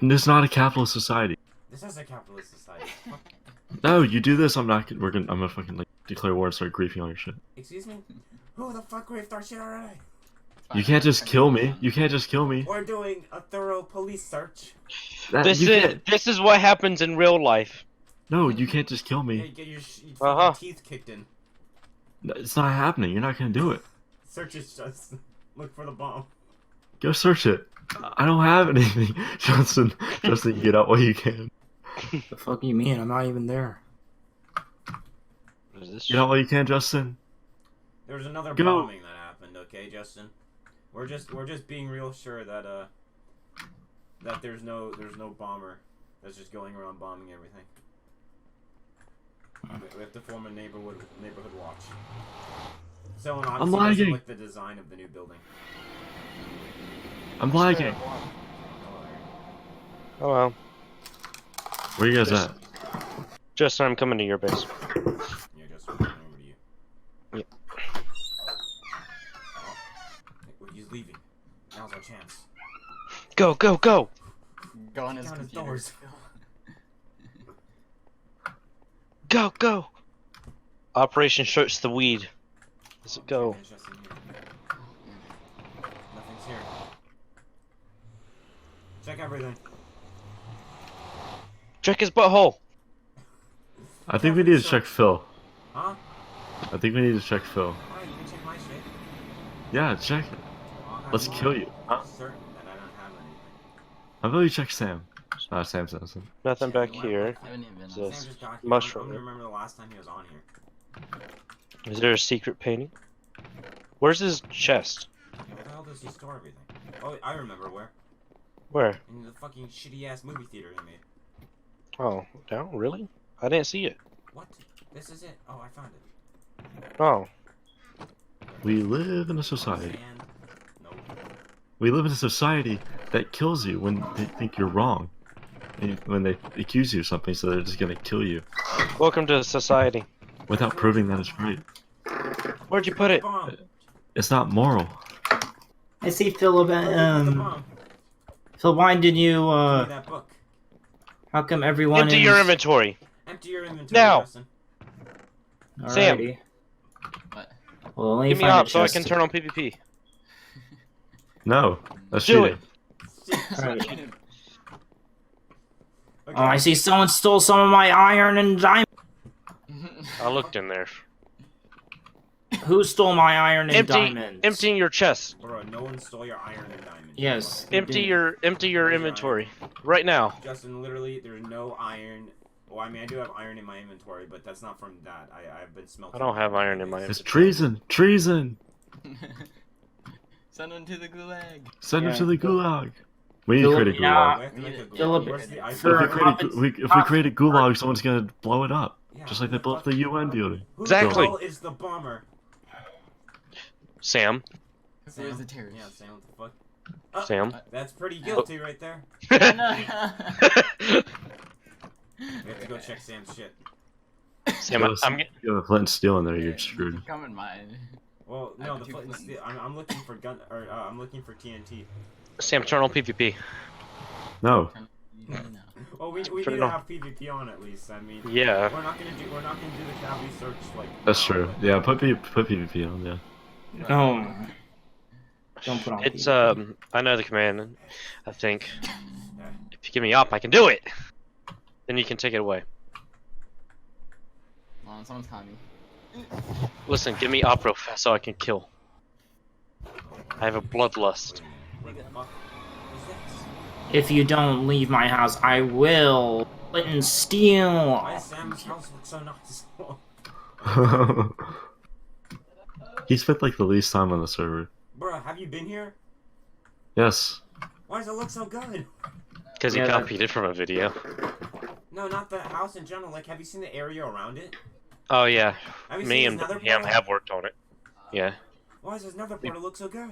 This is not a capitalist society. This is a capitalist society. No, you do this, I'm gonna fucking like declare war and start griefing all your shit. Excuse me? Who the fuck griefed our shit already? You can't just kill me. You can't just kill me. We're doing a thorough police search. This is what happens in real life. No, you can't just kill Yeah, me. you get your fucking teeth kicked in. It's not happening. You're not gonna do it. Search it, just look for the bomb. Go search it. I don't have anything. Justin, get out while you can. The fuck you mean? I'm not even there. What is this? Get out while you can, Justin. There was another Go. bombing that happened, okay, Justin? We're just being real sure that that there's no bomber that's just going around bombing everything. We have to form a neighborhood watch. Someone obviously doesn't like the design of the new building. I'm lagging. Oh well. Where you guys at? Justin, I'm coming to your base. Yeah, just over to you. Yep. Oh, he's leaving. Now's our chance. Go, go, go! Go on his Down his computer. doors. Go, go! Operation Search the Weed. Let's go. Okay, Justin, here. Nothing's here. Check everything. Check his butthole! I think we need to check Phil. Huh? I think we need to check Phil. Alright, you can check my shit. Yeah, check it. Let's kill you. Huh? I'm certain that I don't have anything. How about you check Sam? Sam's innocent. Nothing back here. I haven't even been Is on. this Sam just got here. mushroom? I don't remember the last time he was on here. Is there a secret painting? Where's his chest? Where the hell does he store everything? Oh, I remember where. Where? In the fucking shitty ass movie theater he made. Oh, no, really? I didn't see it. What? This is it. Oh, I found it. Oh. We live in a society. Sand. Nope. We live in a society that kills you when they think you're wrong. And when they accuse you of something, so they're just gonna kill you. Welcome to society. Without proving that it's right. Where'd you put it? Bomb. It's not moral. I see Phil. Where did you put the bomb? Phil, why did you? Give me that book. How come everyone? Empty your inventory. Empty your inventory, Now. Justin. Sam. Alrighty. What? Well, let me Give me find a up so I chest. can turn on PvP. No, that's Do cheating. Alright. Okay. Oh, I see someone stole some of my iron and diamond. I looked in there. Who stole my iron and diamonds? Emptying your chest. Bro, no one stole your iron and diamond. Yes. Empty your inventory right now. Justin, literally, there's no iron. Well, I mean, I do have iron in my inventory, but that's not from that. I've been smelting. I don't have iron in my It's inventory. treason! Treason! Send him to the gulag. Send him Yeah. to the gulag. We need to create a Yeah. gulag. We have to make a Philip, gulag. Where's the iron? for- If we create a gulag, someone's gonna blow it up. Yeah, Just like they blew up the UN building. Who Exactly. the hell is the bomber? Sam. Who is the terrorist? Yeah, Sam, what the fuck? Sam. That's pretty guilty right there. We have to go check Sam's shit. Sam, I'm If you have a flint and steel in there, you're screwed. Come in mine. Well, I no, have the two flint and flint. steel. I'm looking for gun, or I'm looking for TNT. Sam, turn on PvP. No. No. Well, we Turn need it to on. have PvP on at least. I mean, Yeah. we're not gonna do the cavity search like. That's true. Yeah, put PvP on, yeah. No. Don't put on. It's PvP. I know the command. I think if you give me up, I can do it. Then you can take it away. Hold on, someone's calling me. Listen, give me up real fast so I can kill. I have a bloodlust. What the fuck is this? If you don't leave my house, I will flint and steal. Why does Sam's house look so nice? He spent like the least time on the server. Bruh, have you been here? Yes. Why does it look so good? Because he Yeah, copied it from a video. No, not the house in general. Like, have you seen the area around it? Oh yeah, Have you me seen and this nether him portal? have worked on it. Yeah, Why does this nether portal look so good?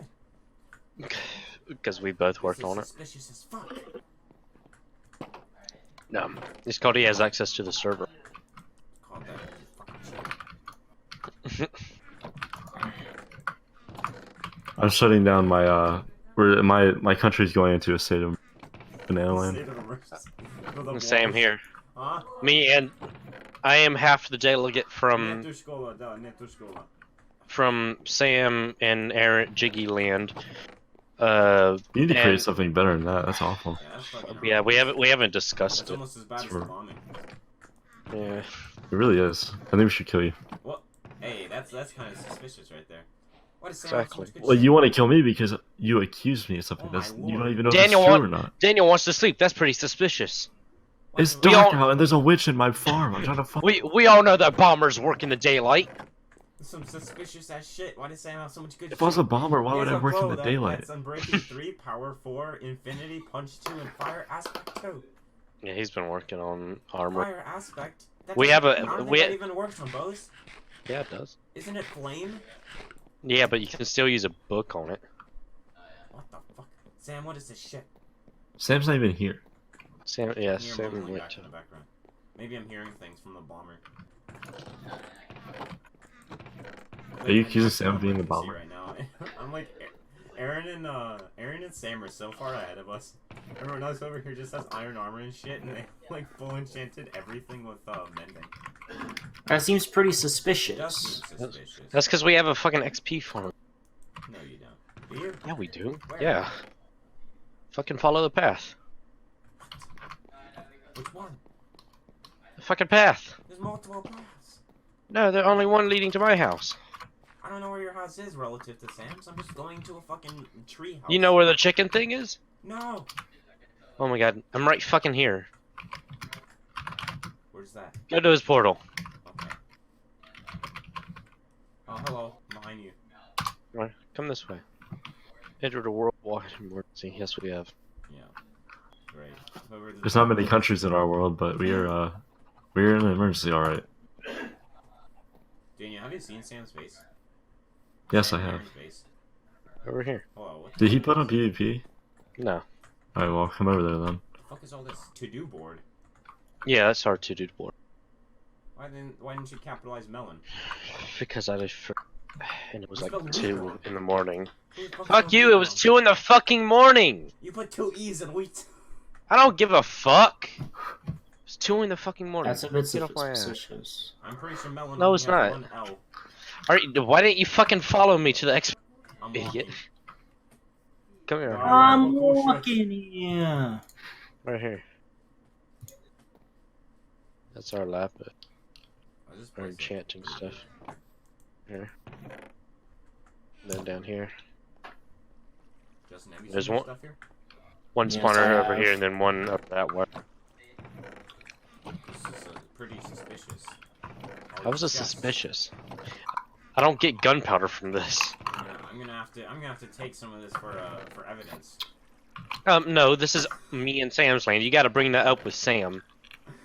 because we both worked This is on it. suspicious as fuck. No, it's called he has access to the server. Call that fucking shit. I'm shutting down my my country's going into a state of banana land. State of emergency. For the Same walls. here. Huh? Me and I am half the delegate from Netushkola, da, Netushkola. Sam and Aaron Jiggy land. You need to create and- something better than that. That's awful. Yeah, that's fucking Yeah, we horrendous. haven't That's discussed it. almost as bad as Sure. the bombing. Yeah. It really is. I think we should kill you. Well, hey, that's kind of suspicious right there. What is Sam? Exactly. Well, you want to kill me because you accused me of something Oh my that's you don't lord. even know Daniel if it's true want- or not. Daniel wants to sleep. That's pretty suspicious. It's We dark all- out and there's a witch in my farm. I'm trying to find. We all know that bombers work in the daylight. Some suspicious ass shit. Why does Sam have so much good If I was shit? a bomber, why He would has I a work in bow the that- daylight? That's Unbreaking 3, Power 4, Infinity, Punch 2, and Fire Aspect 2. Yeah, he's been working on armor. Fire Aspect? That We doesn't- have a- I don't think we- that even works on bows. Yeah, it does. Isn't it Flame? Yeah, but you can still use a book on it. What the fuck? Sam, what is this shit? Sam's not even here. Sam, I yeah, hear Sam mumbling went back to. in the background. Maybe I'm hearing things from the bomber. Are you accusing Sam of being the See bomber? right now. I'm like, Aaron and Sam are so far ahead of us. Everyone else over here just has iron armor and shit, and they like full enchanted everything with mending. That seems pretty It does suspicious. seem suspicious. That's because we have a fucking XP farm. No, you don't. Do you? Yeah, we do. Where? Yeah. Fucking follow the path. Which one? The fucking path. There's multiple paths. No, there's only one leading to my house. I don't know where your house is relative to Sam's. I'm just going to a fucking tree house. You know where the chicken thing is? No. Oh my god, I'm right fucking here. Where's that? Go to his portal. Okay. Oh, hello. I'm behind you. Right, come this way. Enter the worldwide emergency. Yes, we have. Yeah. Great. There's not many countries in our world, but we're in an emergency, all right. Daniel, have you seen Sam's face? Yes, I Sam have. Aaron's face? Over here. Hello, what the Did he fuck put on is this? PvP? No. Alright, well, come over there then. The fuck is all this to-do board? Yeah, that's our to-do board. Why didn't you capitalize melon? Because I just and it was like Spelled 2 wheat. in the morning. Who the fuck Fuck spelled you, wheat it was wrong? 2 in the fucking morning! You put 2 E's in wheat. I don't give a fuck! It's 2 in the fucking morning. That's a bit Get off my ass. suspicious. I'm pretty sure melon No, only it's has not. 1 L. Alright, why didn't you fucking follow me to the X? I'm Idiot. walking. Come here. I'm cool shit. walking here. Right here. That's our lab, What is this our place? enchanting stuff. Here. Then down here. Justin, have you There's seen this one- stuff here? One Yes, spawner I over have. here and then one up that way. This is pretty suspicious. How was it Yes. suspicious? I don't get gunpowder from this. I'm gonna have to take some of this for evidence. No, this is me and Sam's land. You gotta bring that up with Sam.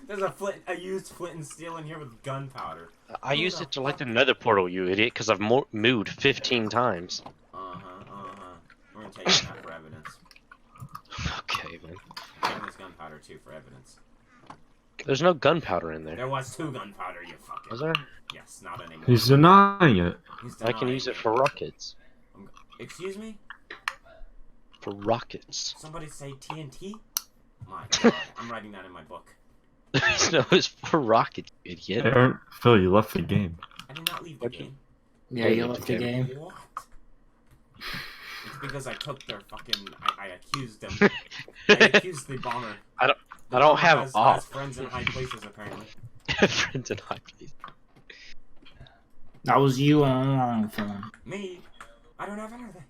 There's a used flint and steel in here with gunpowder. I used it to light another portal, you idiot, because I've moved 15 times. We're gonna take that for evidence. Okay, man. I'm taking this gunpowder too for evidence. There's no gunpowder in there. There was 2 gunpowder, you fucking. Was there? Yes, not anymore. He's denying it. He's I can denying use it me. for rockets. Excuse me? For rockets. Somebody say TNT? My god, I'm writing that in my book. No, it's for rockets, you idiot. Aaron, Phil, you left the game. I did not leave the What'd you- game. Yeah, you left the game. What? It's because I took their fucking. I accused them. I accused the bomber. I don't The bomber have has off. friends in high places apparently. Friends in high place. That was you all along, Philip. Me? I don't have anything.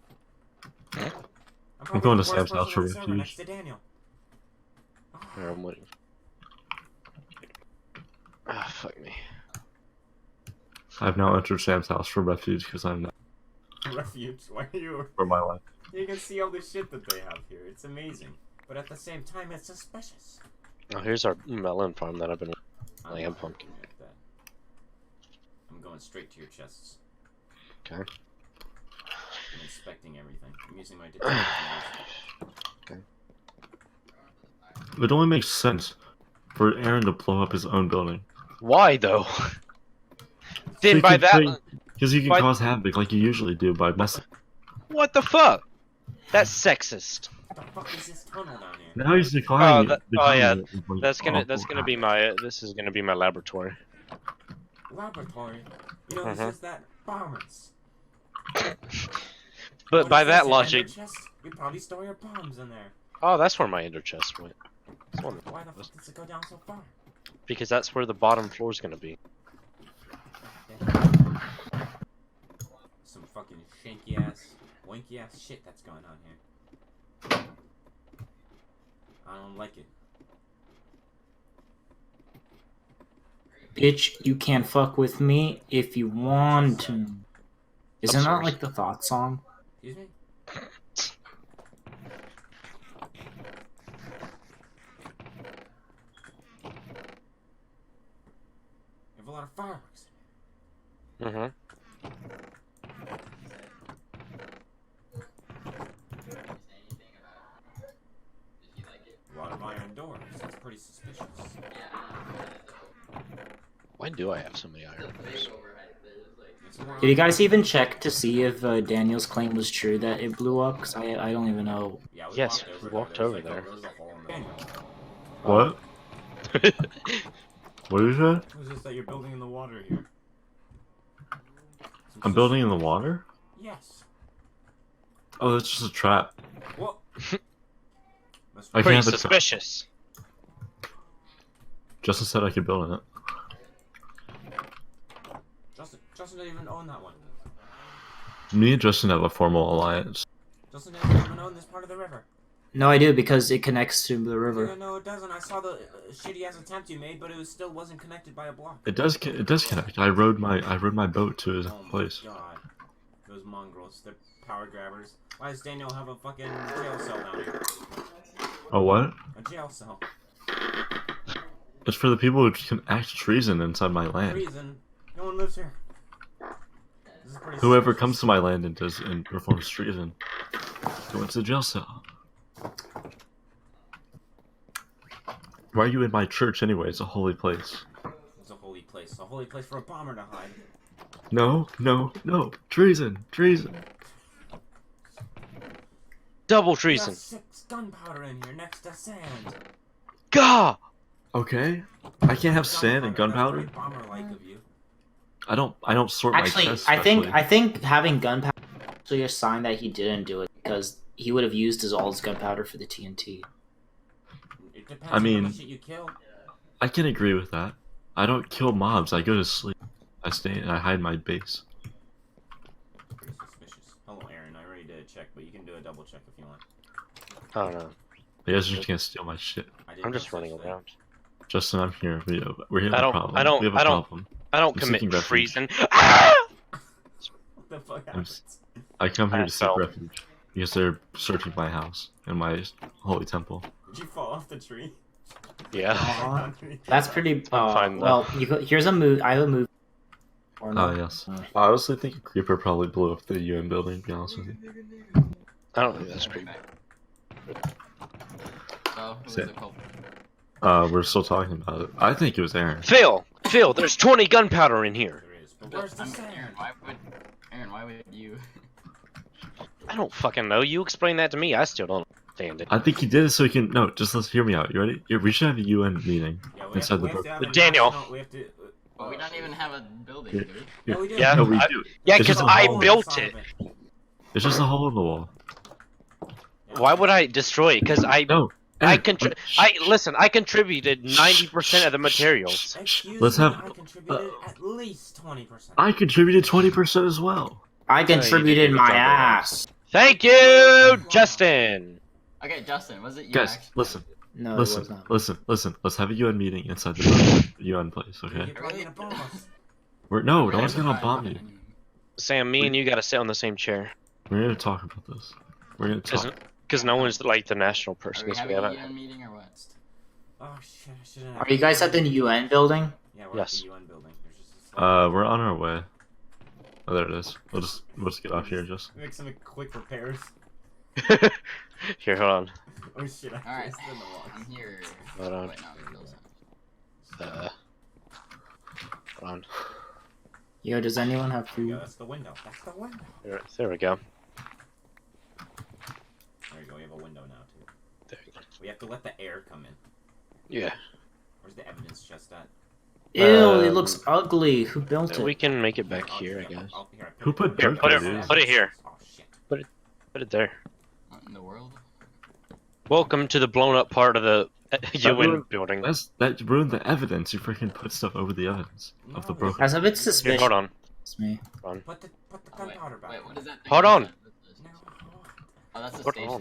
Huh? I'm going probably to the Sam's worst house person for on the server refuge. next to Daniel. Here, I'm waiting. Ah, fuck me. I've now entered Sam's house for refuge because I'm not Refuge. Why are you? for my life. You can see all the shit that they have here. It's amazing. But at the same time, it's suspicious. Oh, here's our melon farm that I've been. I'm I am not pumpkin. looking at that. I'm going straight to your chests. Okay. I'm inspecting everything. I'm using my detective skills. It only makes sense for Aaron to blow up his own building. Why though? Then by that, Because you can by- cause havoc like you usually do by messing. what the fuck? That's sexist. the fuck is this tunnel down here? Now he's declining. yeah, declining. that's gonna be my. This is gonna be my laboratory. Laboratory? You know, this is that bombers. But What by is that this, an logic, ender chest? You probably store your bombs in there. oh, that's where my ender chest went. Why the fuck does it go down so far? Because that's where the bottom floor is gonna be. Some fucking shanky ass, wanky ass shit that's going on here. I don't like it. Bitch, you can fuck with me if you want to. Isn't that Upstairs. like the thought song? Excuse me? You have a lot of fireworks. Mm-hmm. A lot of iron doors. That's pretty suspicious. Why do I have so many iron doors? It's more Did you guys even check to see if Daniel's claim was true that it blew up? Because I don't even know. Yeah, Yes, we walked over there. There's a hole in the What? What did you say? Who's this that you're building in the water here? I'm building in the water? Yes. Oh, that's just a trap. What? I Pretty can't have a trap. suspicious. Justin said I could build in it. Justin didn't even own that one. Me and Justin have a formal alliance. Justin didn't even own this part of the river. No, I do because it connects to the river. No, it doesn't. I saw the shitty ass attempt you made, but it still wasn't connected by a block. It does connect. I rode my boat to his place. Oh my god. Those mongrels, they're power grabbers. Why does Daniel have a fucking jail cell down here? Oh, what? A jail cell. It's for the people who can act treason inside my land. Treason. No one lives here. This is pretty Whoever suspicious. comes to my land and performs treason goes into the jail cell. Why are you in my church anyway? It's a holy place. It's a holy place. A holy place for a bomber to hide. No, no, no. Treason, treason. Double You got treason. 6 gunpowder in here next to sand. Gah! Okay. I can't have sand and gunpowder. That's very bomber-like of you. I don't sort Actually, my chest. I think having gunpowder is actually a sign that he didn't do it because he would have used all his gunpowder for the TNT. It depends I on mean- how much shit you kill. I can agree with that. I don't kill mobs. I go to sleep. I stay and I hide in my base. Pretty suspicious. Hello, Aaron. I already did a check, but you can do a double check if you want. I don't know. You guys just can't steal my shit. I did I'm no just such running thing. around. Justin, I'm here. We're here. I don't- Problem. I don't- We have a I don't- problem. I don't I'm commit seeking refuge. treason. Ah! What the fuck I'm happens? I come here I to seek fell. refuge because they're searching my house and my holy temple. Did you fall off the tree? Yeah. That's pretty. fine, well, here's a move. I have a move. Or Oh no. yes. I honestly think a creeper probably blew up the UN building. To be honest with you. I don't think that's creepy. So, who was Sit. it called? We're still talking about it. I think it was Aaron. Phil! There's 20 gunpowder in here. There is. But where's the Aaron, sand? Aaron, why would you? I don't fucking know. You explain that to me. I still don't understand it. I think he did it so he can. No, just let's hear me out. You ready? Yeah, we should have a UN meeting Yeah, we inside have, the we have book. to have a Daniel. national- we have to. Well, we don't even have a building, Yeah. do we? No, we do. Yeah. No, we I- do. Yeah, It's because just a I hole built inside it. of It's just a hole in the wall. Yeah. Why would I destroy it? Because No. I Aaron, listen. I contributed 90% of the materials. Excuse Let's me, have- I contributed at least 20%. I contributed 20% as well. I you did contributed a my good job, ass. Thank you, Justin. Okay, Justin, was it you Guys, actually? listen, No, it was listen, not. listen. Let's have a UN meeting inside the UN place, okay? You're probably gonna bomb us. No We're one's gonna try bomb to you. find Sam, me and you gotta sit on the same chair. We're gonna talk about this. We're gonna talk. Because no one's like the national Are person. we 'cause having we a haven't. UN meeting or what? Oh shit, I shouldn't Are you guys at the UN building? Yeah, we're Yes. at the UN building. There's just a We're on our way. Oh, there it is. We'll just get off here, just. make some quick repairs. Here, hold on. Oh shit, I Alright, placed it in the wall. I'm here. Hold on. Wait, no, it goes Hold on. Yo, does anyone have Yeah, food? that's the window. That's the window. There we go. There you go, we have a window now too. We have to let the air come in. Yeah. Where's the evidence chest at? Ew, it looks ugly. Who built We it? can make it back here, I Yeah, guess. Who put Here, dirt put there, it, dude? put it here. Oh shit. Put it there. What in the world? Welcome to the blown up part of the UN building. That ruined the evidence. You freaking put stuff over the evidence of the broken. That's a bit Here, suspicious. hold on. It's me. Put the Oh, gunpowder back. wait, what is that thing? Hold on. No. Oh, that's the Hold station. on.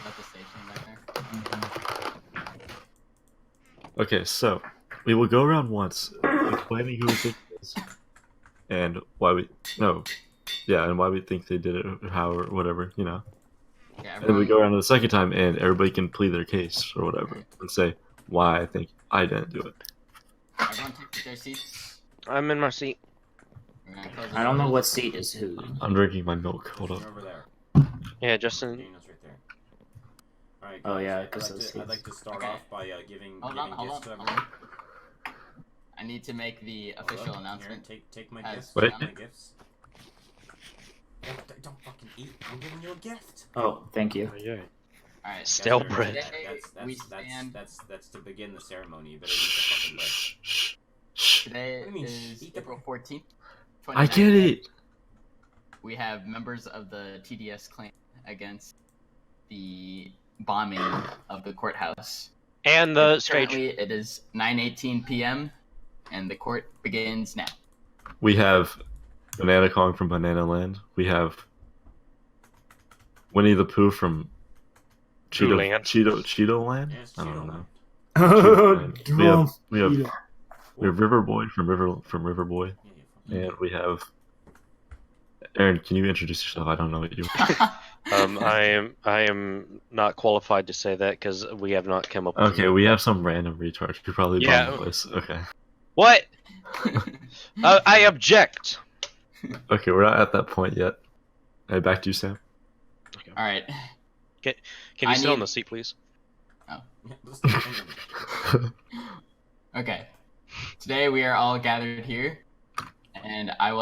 That's the station back there. Okay, so we will go around once explaining who we think it is and why we and why we think they did it, or how, or whatever, you know. Yeah, And then we everyone, go around the second time, and everybody can plead their case or whatever, and say why I think I didn't do it. everyone take their seats. I'm in my seat. We're gonna close I don't know doors. what seat is who. I'm drinking my milk. Hold You're up. over there. Yeah, Justin. Daniel's right there. Alright, Oh, guys, yeah, I'd 'cause like those to- I'd like seats. to start Okay. off by giving Hold on, gifts hold to on, everyone. I need to make the Hold official up. announcement. Here, take my As- gifts. Wait. Take my gifts. Don't fucking eat. I'm giving you a gift. Oh, thank you. Yeah. Alright, Stale Guys, bread. That's to begin the ceremony. You better eat the fucking bread. Shh, shh, shh. today What do you mean, is eat the- April 14th. I can't eat. We have members of the TDS clan against the bombing of the courthouse. And the stage. Currently, it is 9:18 p.m. and the court begins now. We have Banana Kong from Banana Land. We have Winnie the Pooh from Pooh Land. Cheeto Land. Yes, I don't Cheeto know. Land. we have River Boy from River Boy, Yeah, you fucking- and we have Aaron. Can you introduce yourself? I don't know what you. I am not qualified to say that because we have not come up with Okay, we have some random retard who probably Yeah. bombed the place. Okay. What? I object. Okay, we're not at that point yet. Hey, back to you, Sam. All right. Can you I sit on need- the seat, please? Yeah, let's do it. Okay. Today we are all gathered here, and I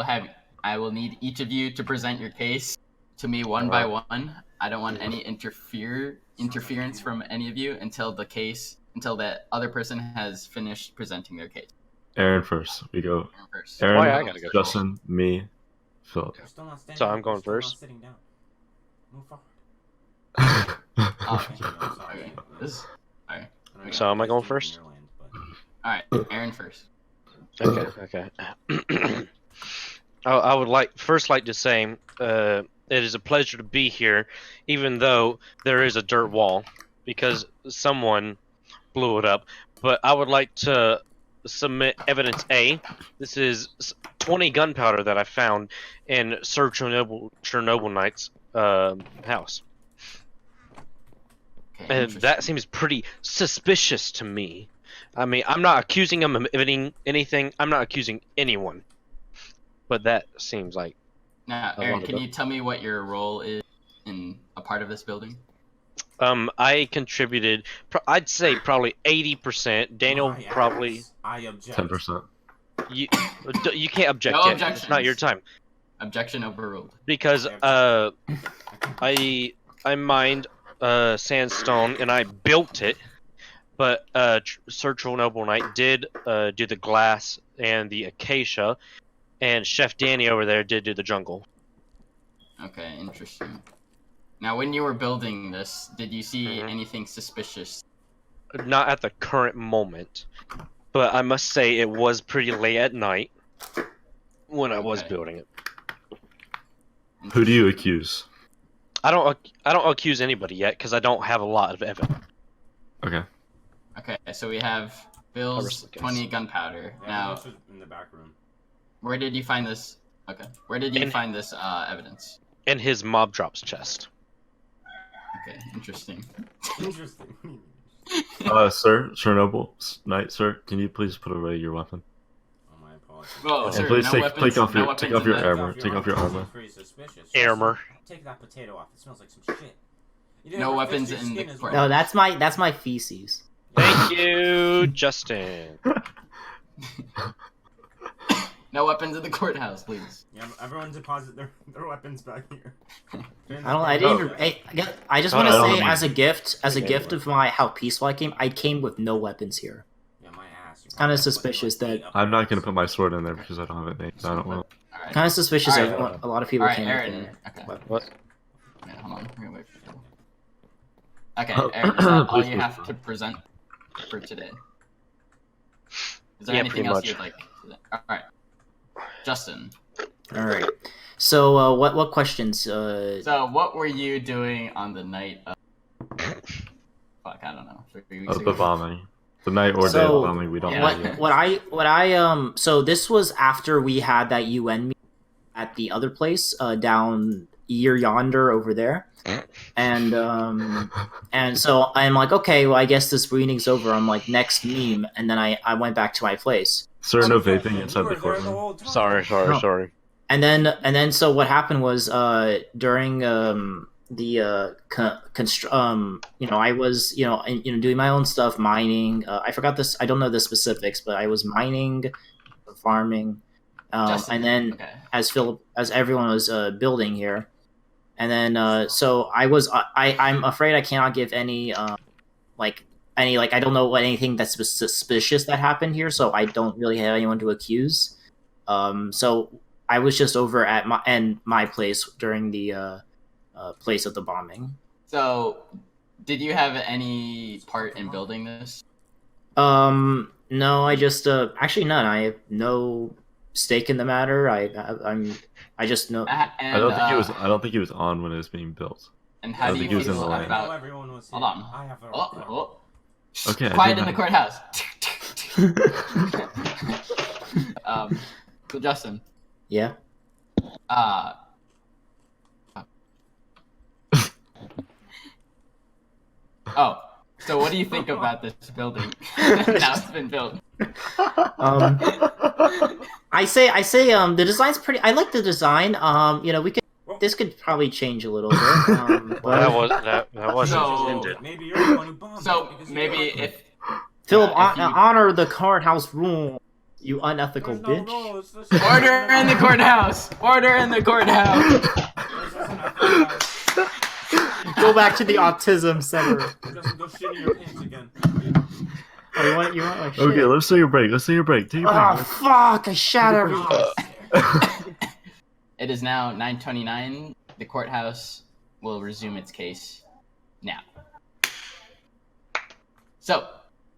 will need each of you to present your case to me one by one. I don't want any interference from any of you until that other person has finished presenting their case. Aaron first. We go. Aaron first. Aaron, Why I gotta go Justin, me, Philip. You're still not standing So up, I'm going you're still not first? sitting down. Move forward. Oh, Thank you, I'm sorry. okay. This. I don't know So how am I you going guys do it in first? your land, but- All right. Aaron first. Okay. I would like to say it is a pleasure to be here, even though there is a dirt wall because someone blew it up. But I would like to submit evidence A. This is 20 gunpowder that I found in Sir Chernobyl Knight's house. Okay. And interesting. that seems pretty suspicious to me. I mean, I'm not accusing him of anything. I'm not accusing anyone. But that seems like... Now, I Aaron, wanted can to- you tell me what your role is in a part of this building? I contributed, I'd say probably 80%. Daniel My probably... ass. I object. 10%. You can't object No yet. objections. It's not your time. Objection overruled. Because I mined sandstone and I built it, but Sir Chernobyl Knight did do the glass and the acacia, and Chef Danny over there did do the jungle. Okay, interesting. Now, when you were building this, did you see Mhm. anything suspicious? Not at the current moment, but I must say it was pretty late at night when I was Okay. building it. Who do you accuse? I don't accuse anybody yet because I don't have a lot of evidence. Okay. Okay, so we have I'll Bill's risk the case. 20 gunpowder. Yeah, Now, this was in the back room. where did you find this? Okay, where did you In- find this evidence? In his mob drops chest. Okay, interesting. Interesting. Sir, Chernobyl Knight, sir, can you please put away your weapon? Oh, my apologies. Whoa, And sir, please no take weapons, off no your weapons take off in your that- armor. Take off your armor. Pretty suspicious. Armor. Take that potato off. It smells like some shit. You didn't No ever weapons fix your in the skin as court. well. No, that's my feces. Thank you, Justin. No weapons in the courthouse, please. Yeah, everyone deposit their weapons back here. I didn't even. I just want to I don't say, know. as a gift Anyway. of my how peaceful I came, I came with no weapons here. Yeah, my ass. You're Kinda probably suspicious fucking, like, that- eight up I'm not gonna there. put my sword in there because I don't have it. I don't know. Alright. Kind of suspicious. Alright. Everyone, a lot of people Alright, came Aaron. with their Okay. weapons. What? Wait, hold on. We're gonna wait for you. Okay, Aaron, is that all Please, you please, have please. to present for today? Is there Yeah, anything pretty else much. you'd like? Alright. Justin. All right. So, what questions? So, what were you doing on the night of... Fuck, I don't know. 3 weeks Of ago? the bombing. The night or day of So, the bombing, we don't yeah. know yet. what I so this was after we had that UN meeting at the other place down yonder over there, and so I'm like, okay, well, I guess this meeting's over. I'm like, next meme, and then I went back to my place. Sir, no Justin, vaping you inside were the there courtroom. whole time. Sorry. No. And then so what happened was during the I was doing my own stuff, mining. I forgot this. I don't know the specifics, but I was mining, farming, Justin, and then okay. as everyone was building here, and then so I'm afraid I cannot give any I don't know anything that's suspicious that happened here, so I don't really have anyone to accuse. So I was just over at my place during the place of the bombing. So, did you have any part in building this? No, I just actually none. I have no stake in the matter. I just know. And, I don't think he was on when it was being built. And I how don't do think you he was in feel the lane. about... Everyone was Hold here. on. I have a Oh. Okay, I Quiet do in the have- courthouse. So Justin, Yeah. Oh, so what do you think about this building? Now it's been built. I say the design's pretty. I like the design. This could probably change a little bit. Well, But that wasn't So- intended. Maybe you're the one who bombed. So it, because you maybe fucked if Philip, if you- honor the courthouse rule. You unethical There's no bitch. rules, this is- order in the courthouse, order in the courthouse. This isn't a courthouse. Go back to the autism center. Just go shit in your pants again. Oh, you want like shit? Okay, let's take a break. Take a break. Oh fuck! I shot everyone. It is now 9:29. The courthouse will resume its case now. So,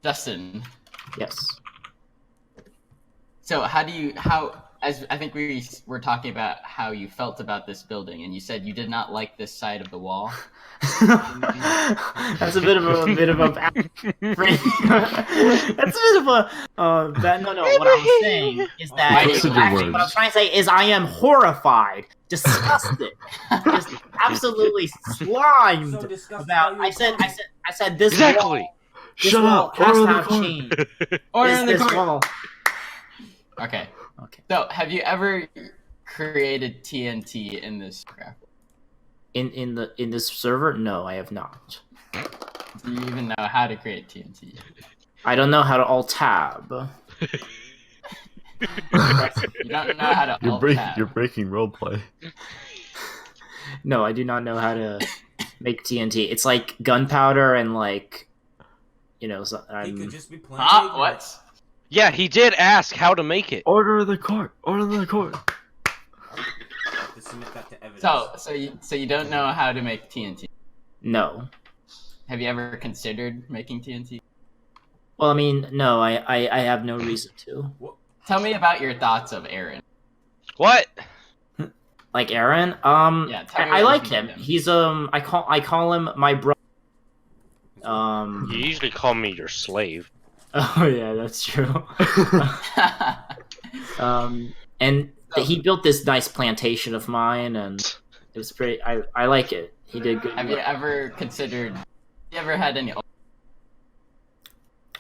Justin. Yes. So as I think we were talking about how you felt about this building, and you said you did not like this side of the wall. That's a bit of a That's a bit of a no. What I'm saying is that Twisted your actually words. what I'm trying to say is I am horrified, disgusted, just absolutely slimed So disgusted about. by your comment. I said this Exactly. wall. This Shut wall up! has Order to the have court. changed. Order in the This court. wall. Okay. Okay. So, have you ever created TNT in this graph? In this server, no, I have not. Do you even know how to create TNT? I don't know how to alt tab. You don't know how to alt tab. You're breaking roleplay. No, I do not know how to make TNT. It's like gunpowder and like, so He could I'm. just be playing. Ah, ignorant. what? Yeah, he did ask how to make it. Order the court. Order the court. Have to submit that to evidence. So you don't know how to make TNT. No. Have you ever considered making TNT? Well, I mean, no, I have no reason to. Tell me about your thoughts of Aaron. What? Like Aaron, Yeah, tell me I what like you think him. of him. He's I call him my bro. You usually call me your slave. Oh yeah, that's true. And he built this nice plantation of mine, and it was pretty. I like it. He did good. Have you ever considered? You ever had any?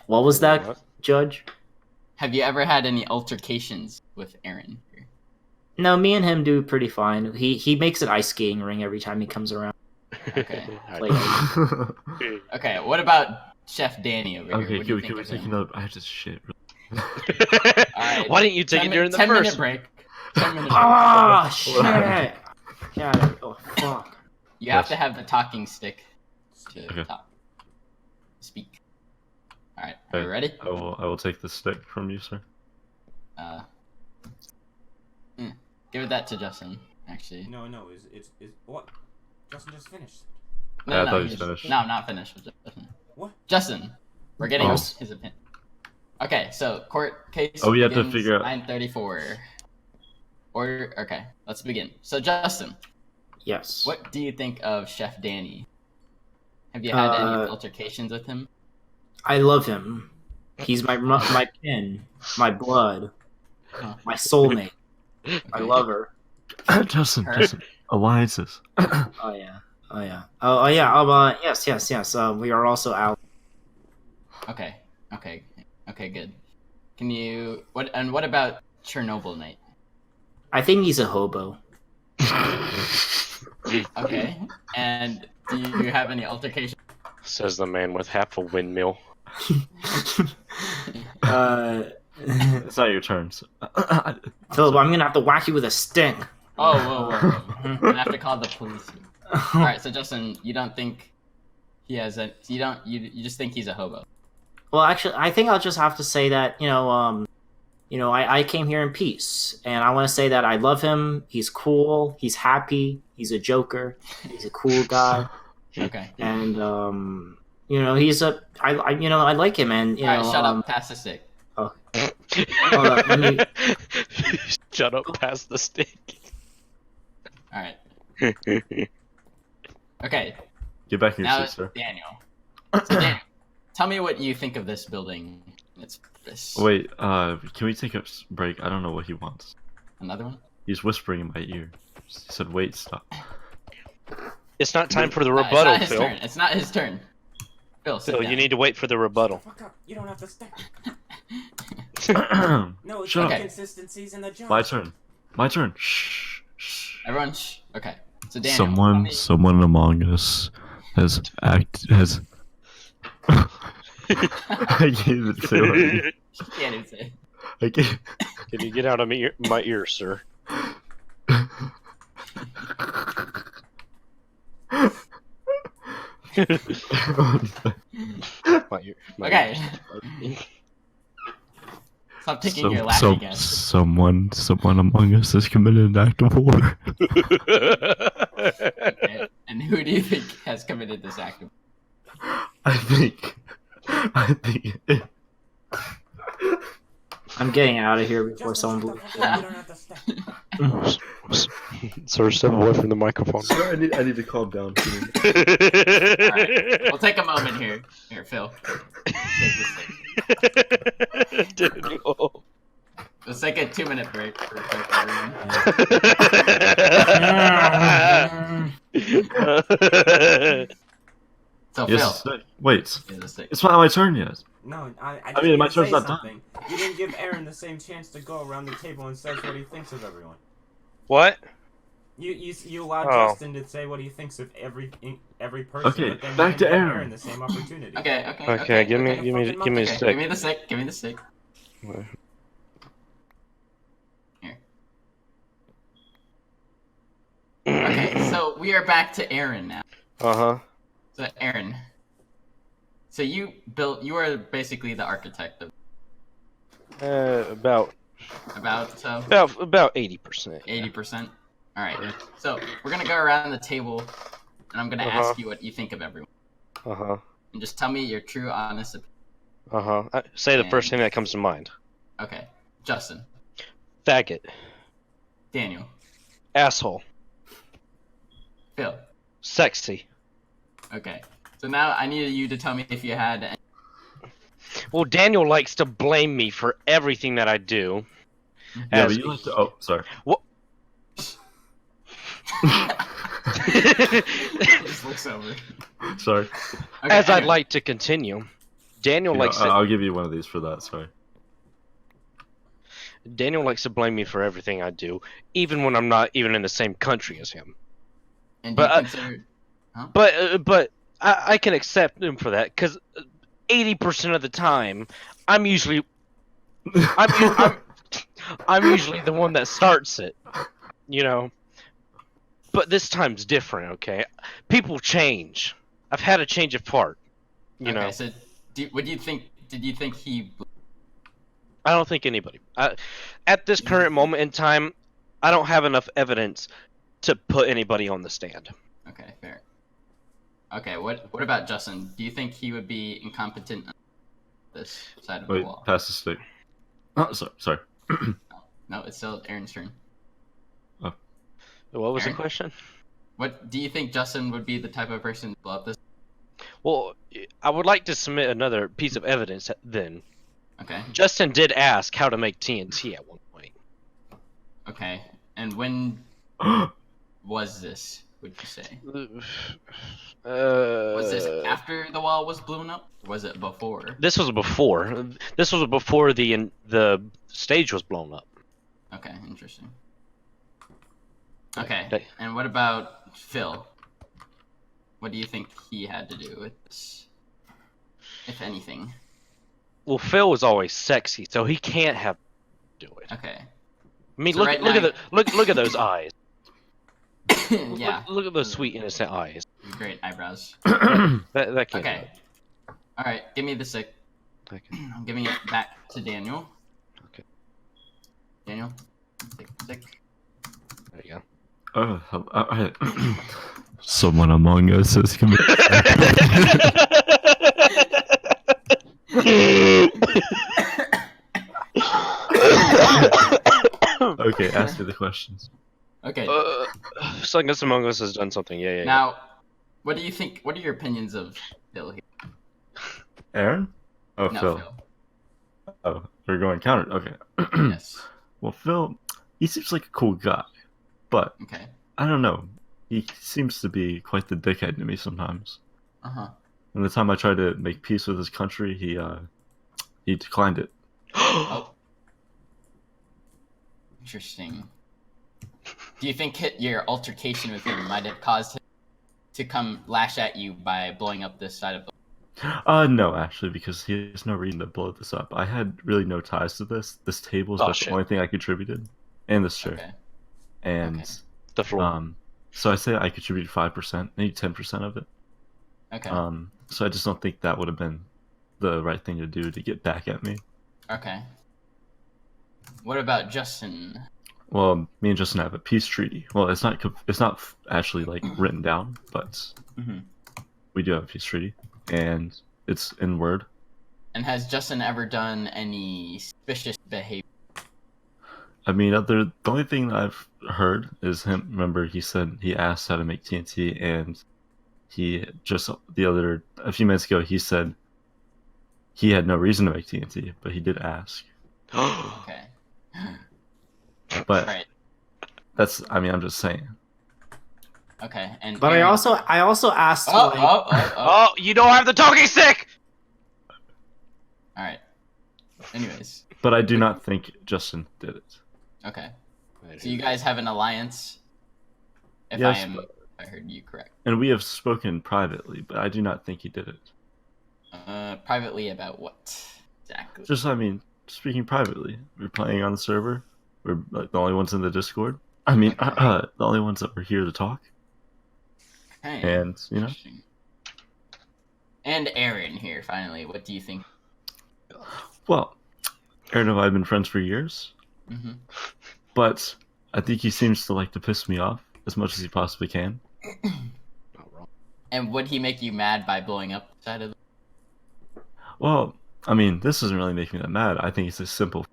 What was that, What? Judge? Have you ever had any altercations with Aaron? No, me and him do pretty fine. He makes an ice skating ring every time he comes around. Okay. Like, Okay. What about Chef Danny over here? Okay, What do you can we think take of him? another? I have to shit. Alright. Why didn't you take it during the 10-minute first? break. 10-minute break. Ah, shit! Yeah. Oh, fuck. You have Yes. to have the talking stick to Okay. talk. Speak. Alright, are you Okay. ready? I will take the stick from you, sir. Give that to Justin, actually. No, it's what? Justin just finished. I thought he was he's- finished. No, I'm not finished with Justin. What? Justin, we're getting Oh. his opinion. Okay, so court case. Oh, we have to begins figure out- 9:34. Order. Okay, let's begin. So Justin, Yes. what do you think of Chef Danny? Have you had any Uh, altercations with him? I love him. He's my kin, my blood, Huh. my soulmate. I Okay. love her. Justin, Her? Justin, alliances. Oh yeah. Yes. We are also out. Okay, good. Can you what about Chernobyl night? I think he's a hobo. Okay, and do you have any altercation? Says the man with half a windmill. It's not your turn. So. Philip, I'm gonna have to whack you with a stick. Oh, whoa! I have to call the police. All right, so Justin, you don't think he has a? You just think he's a hobo? Well, actually, I think I'll just have to say that I came here in peace, and I want to say that I love him. He's cool. He's happy. He's a joker. He's a cool guy, Okay. and he's I like him, and All right, shut up. Pass the stick. Hold on, let me- Shut up, pass the stick. All right. Okay. Get back in your Now, seat, sir. Daniel. So Daniel, tell me what you think of this building. It's this. Wait, can we take a break? I don't know what he wants. Another one. He's whispering in my ear. He said, "Wait, stop." It's not time for the No, rebuttal, it's not his Phil. turn. It's not his turn. Phil, sit Phil, down. you need to wait for the rebuttal. Fuck up. You don't have to stick. My No, it's Shut up. inconsistencies in the job. turn. My turn. Shh. Shh. Everyone, shh. Okay. So Daniel. tell me- Someone among us has I can't even say what You can't even say. I can't. Can you get out of my ear, sir? My ear. Okay. Stop taking your laughing gas. Someone among us has committed an act of war. Okay. And who do you think has committed this act? I think. I'm getting out of here before Justin, someone. shut the fuck up. You don't have to stick. Sir, step away from the microphone. Sir, I need to calm down. Alright. We'll take a moment here. Here, Phil. Take this thing. Daniel. Let's take a 2-minute break. Real quick, everyone. So, Yes. Phil. Wait. Here's the stick. It's not my turn yet. No, I I mean, just my need to turn's say not done. something. You didn't give Aaron the same chance to go around the table and say what he thinks of everyone. What? You allowed Oh. Justin to say what he thinks of every person. Okay, but then back you to didn't give Aaron. the same opportunity. Okay. Okay, give me the Okay, give stick. me the stick. Give me the stick. Here. Okay, so we are back to Aaron now. Uh-huh. So Aaron, so you are basically the architect of About about 80%. 80%. All right. So we're gonna go around the table, and I'm gonna Uh-huh. ask you what you think of everyone, Uh-huh. and just tell me your true, honest opinion. Uh-huh. Say the first thing that comes to mind. Okay. Justin, Faggot. Daniel, Asshole. Phil. Sexy. Okay. So now I need you to tell me if you had. Any... Well, Daniel likes to blame me for everything that I do. Yeah, As- but you like to. Oh, sorry. Just looks over. Sorry. Okay, As I'd anyway. like to continue, Daniel Yeah, likes to I'll give you one of these for that. Sorry. Daniel likes to blame me for everything I do, even when I'm not even in the same country as him. And do you but, consider? But I can accept him for that because 80% of the time I'm usually I'm usually the one that starts it, you know. But this time's different, okay? People change. I've had a change of heart, you know. So what do you think? Did you think he? I don't think anybody. At this current moment in time, I don't have enough evidence to put anybody on the stand. Okay, fair. Okay, what about Justin? Do you think he would be incompetent on this side of the Wait, wall? pass the stick. Oh, sorry. No, it's still Aaron's turn. What was Aaron? the question? What do you think Justin would be the type of person to blow up this? Well, I would like to submit another piece of evidence then. Okay. Justin did ask how to make TNT at one point. Okay. And when was this, would you say? Was this after the wall was blown up? Or was it before? This was before. This was before the stage was blown up. Okay, interesting. Okay, and what about Phil? What do you think he had to do with this, if anything? Well, Phil was always sexy, so he can't have to do it. Okay. I mean, So look at those eyes. Yeah. Look at those sweet innocent eyes. Great eyebrows. That can't. Okay. All right, give me the stick. Okay. I'm giving it back to Daniel. Okay. Daniel, take the stick. There you go. Alright. Someone among us is committed. Okay, ask me the questions. Okay. Sungus Among Us has done something. Yeah. Now, what do you think? What are your opinions of Phil here? Aaron? Oh, No, Phil. Oh, we're going counter. Okay. Yes. Well, Phil, he seems like a cool guy, but Okay. I don't know. He seems to be quite the dickhead to me sometimes. Uh-huh. And the time I tried to make peace with his country, he declined it. Oh. Interesting. Do you think your altercation with him might have caused him to come lash at you by blowing up this side of the... No, actually, because he has no reason to blow this up. I had really no ties to this. This table is the only thing I contributed, and this chair. Okay. And the floor. So I say I contributed 5%, maybe 10% of it. Okay. So I just don't think that would have been the right thing to do to get back at me. Okay. What about Justin? Well, me and Justin have a peace treaty. Well, it's not actually like written down, but we do have a peace treaty, and it's in word. And has Justin ever done any suspicious behavior? I mean, the only thing I've heard is him. Remember, he said he asked how to make TNT, and he just a few minutes ago he said he had no reason to make TNT, but he did ask. Okay. But right. I'm just saying. Okay, and But Aaron... I also asked. Oh, you don't have the talking stick. All right. Anyways. But I do not think Justin did it. Okay. So you guys have an alliance. If Yes, I heard you correct. And we have spoken privately, but I do not think he did it. Privately about what exactly? Just, speaking privately. We're playing on the server. We're like the only ones in the Discord. The only ones that were here to talk. Okay. And, And Aaron here, finally. What do you think? Well, Aaron and I have been friends for years. Mm-hmm. But I think he seems to like to piss me off as much as he possibly can. And would he make you mad by blowing up the side of the... Well, this doesn't really make me that mad. I think it's a simple...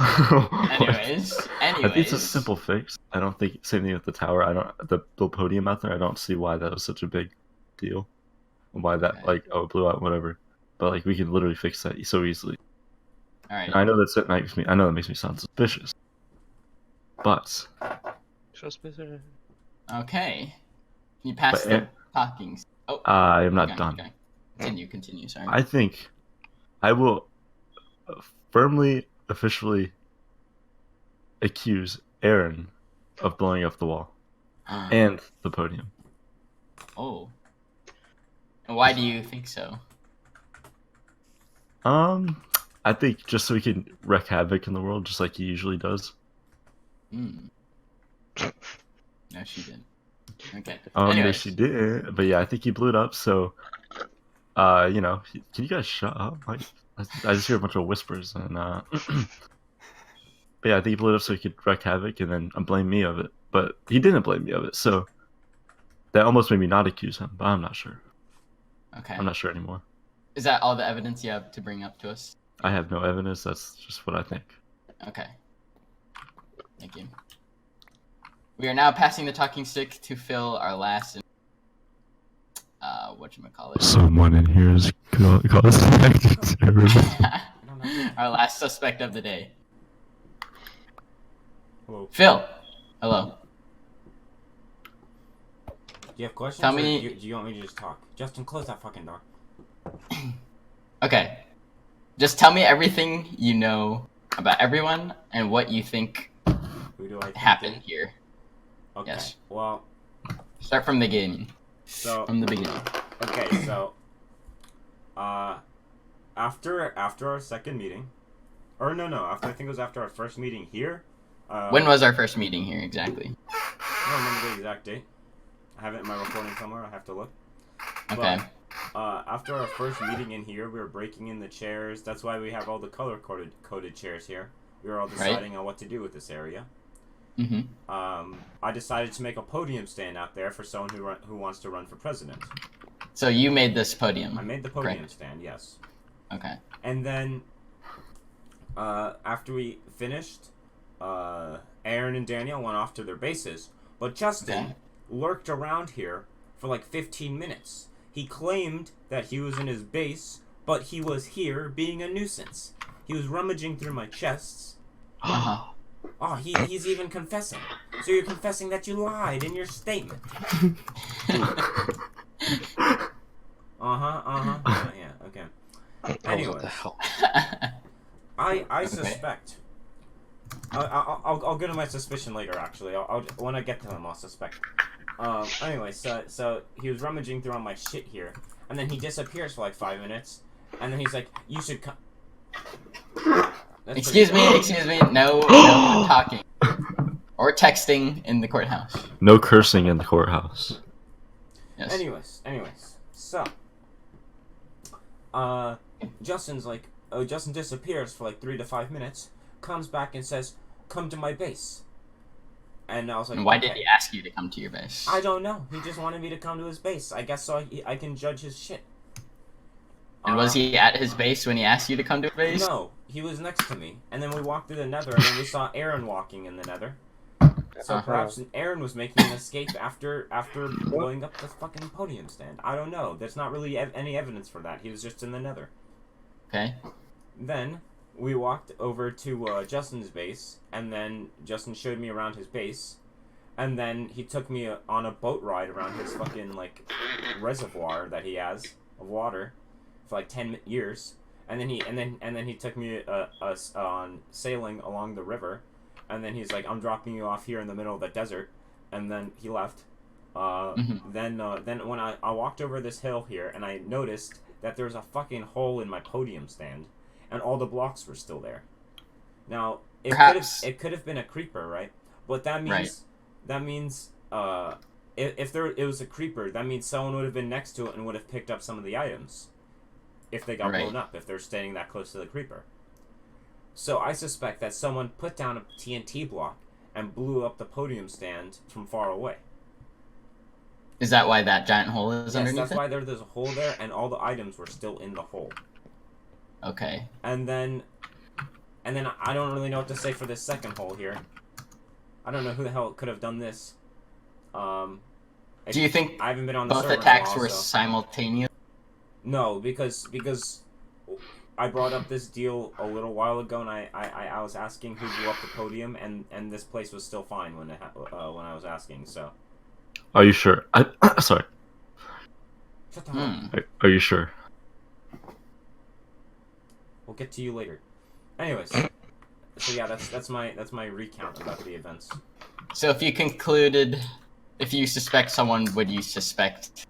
Anyways. I think it's a simple fix. I don't think... Same thing with the tower. The podium out there, I don't see why that was such a big deal. And why that, it blew out, whatever. But, we could literally fix that so easily. Alright. I know that makes me sound suspicious. But... Okay. Can you pass the talking... Oh. I am not done. Okay. Continue, sorry. I think I will firmly, officially accuse Aaron of blowing up the wall and the podium. Oh. And why do you think so? I think just so he can wreak havoc in the world, just like he usually does. Hmm. No, she didn't. Okay. No, Anyways. she did. But yeah, I think he blew it up. So, can you guys shut up? Like, I just hear a bunch of whispers, and but yeah, I think he blew it up so he could wreak havoc, and then blame me of it. But he didn't blame me of it, so that almost made me not accuse him. But I'm not sure. Okay. I'm not sure anymore. Is that all the evidence you have to bring up to us? I have no evidence. That's just what I think. Okay. Thank you. We are now passing the talking stick to Phil, our last. Whatchamacallit? Someone in here is causing terrorism. Our last suspect of the day. Hello. Phil. Hello. Do you have questions? Tell or me- Do you want me to just talk? Justin, close that fucking door. Okay. Just tell me everything you know about everyone and what you think Who do I think happened did? here. Okay. Yes. Well, Start from the beginning. so From the beginning. okay, so after our second meeting, or no, after I think it was after our first meeting here. When was our first meeting here exactly? I don't remember the exact date. I have it in my recording somewhere. I have to look. Okay. But, after our first meeting in here, we were breaking in the chairs. That's why we have all the color-coded chairs here. We were all deciding on what to do with this area. Mm-hmm. I decided to make a podium stand out there for someone who wants to run for president. So you made this podium. I made the podium Correct. stand, yes. Okay. And then, after we finished, Aaron and Daniel went off to their bases, but Justin Okay. lurked around here for like 15 minutes. He claimed that he was in his base, but he was here being a nuisance. He was rummaging through my chests. Uh-huh. Oh, he's even confessing. So you're confessing that you lied in your statement. Yeah, okay. Oh, Anyways. what the hell? I suspect. I'll get to my suspicion later. Actually, I'll when I get to him, I'll suspect. Anyway, so he was rummaging through all my shit here, and then he disappears for like 5 minutes, and then he's like, "You should come." Excuse me. No talking or texting in the courthouse. No cursing in the courthouse. Yes. Anyways, so Justin disappears for like 3 to 5 minutes, comes back and says, "Come to my base." And I was like, And why okay. did he ask you to come to your base? I don't know. He just wanted me to come to his base. I guess so I can judge his shit. And was he at his base when he asked you to come to his base? No, he was next to me. And then we walked through the nether, and then we saw Aaron walking in the nether. So perhaps Aaron was making an escape after blowing up the fucking podium stand. I don't know. There's not really any evidence for that. He was just in the nether. Okay. Then we walked over to Justin's base, and then Justin showed me around his base, and then he took me on a boat ride around his fucking like reservoir that he has of water for like 10 years, and then he took me on sailing along the river, and then he's like, "I'm dropping you off here in the middle of the desert," and then he left. Then when I walked over this hill here, and I noticed that there's a fucking hole in my podium stand, and all the blocks were still there. Now it could have been a creeper, right? But that means if it was a creeper, that means someone would have been next to it and would have picked up some of the items if they got blown up, if they're standing that close to the creeper. So I suspect that someone put down a TNT block and blew up the podium stand from far away. Is that why that giant hole is Yes, underneath that's it? why there's a hole there, and all the items were still in the hole. Okay. And then I don't really know what to say for this second hole here. I don't know who the hell could have done this. Do you think I haven't been on the both server in a attacks while, were so- simultaneous? No, because I brought up this deal a little while ago, and I was asking who blew up the podium, and this place was still fine when I was asking. So. Are you sure? Sorry. Shut the hell up. Are you sure? We'll get to you later. Anyways, so yeah, that's my recount about the events. So if you suspect someone, would you suspect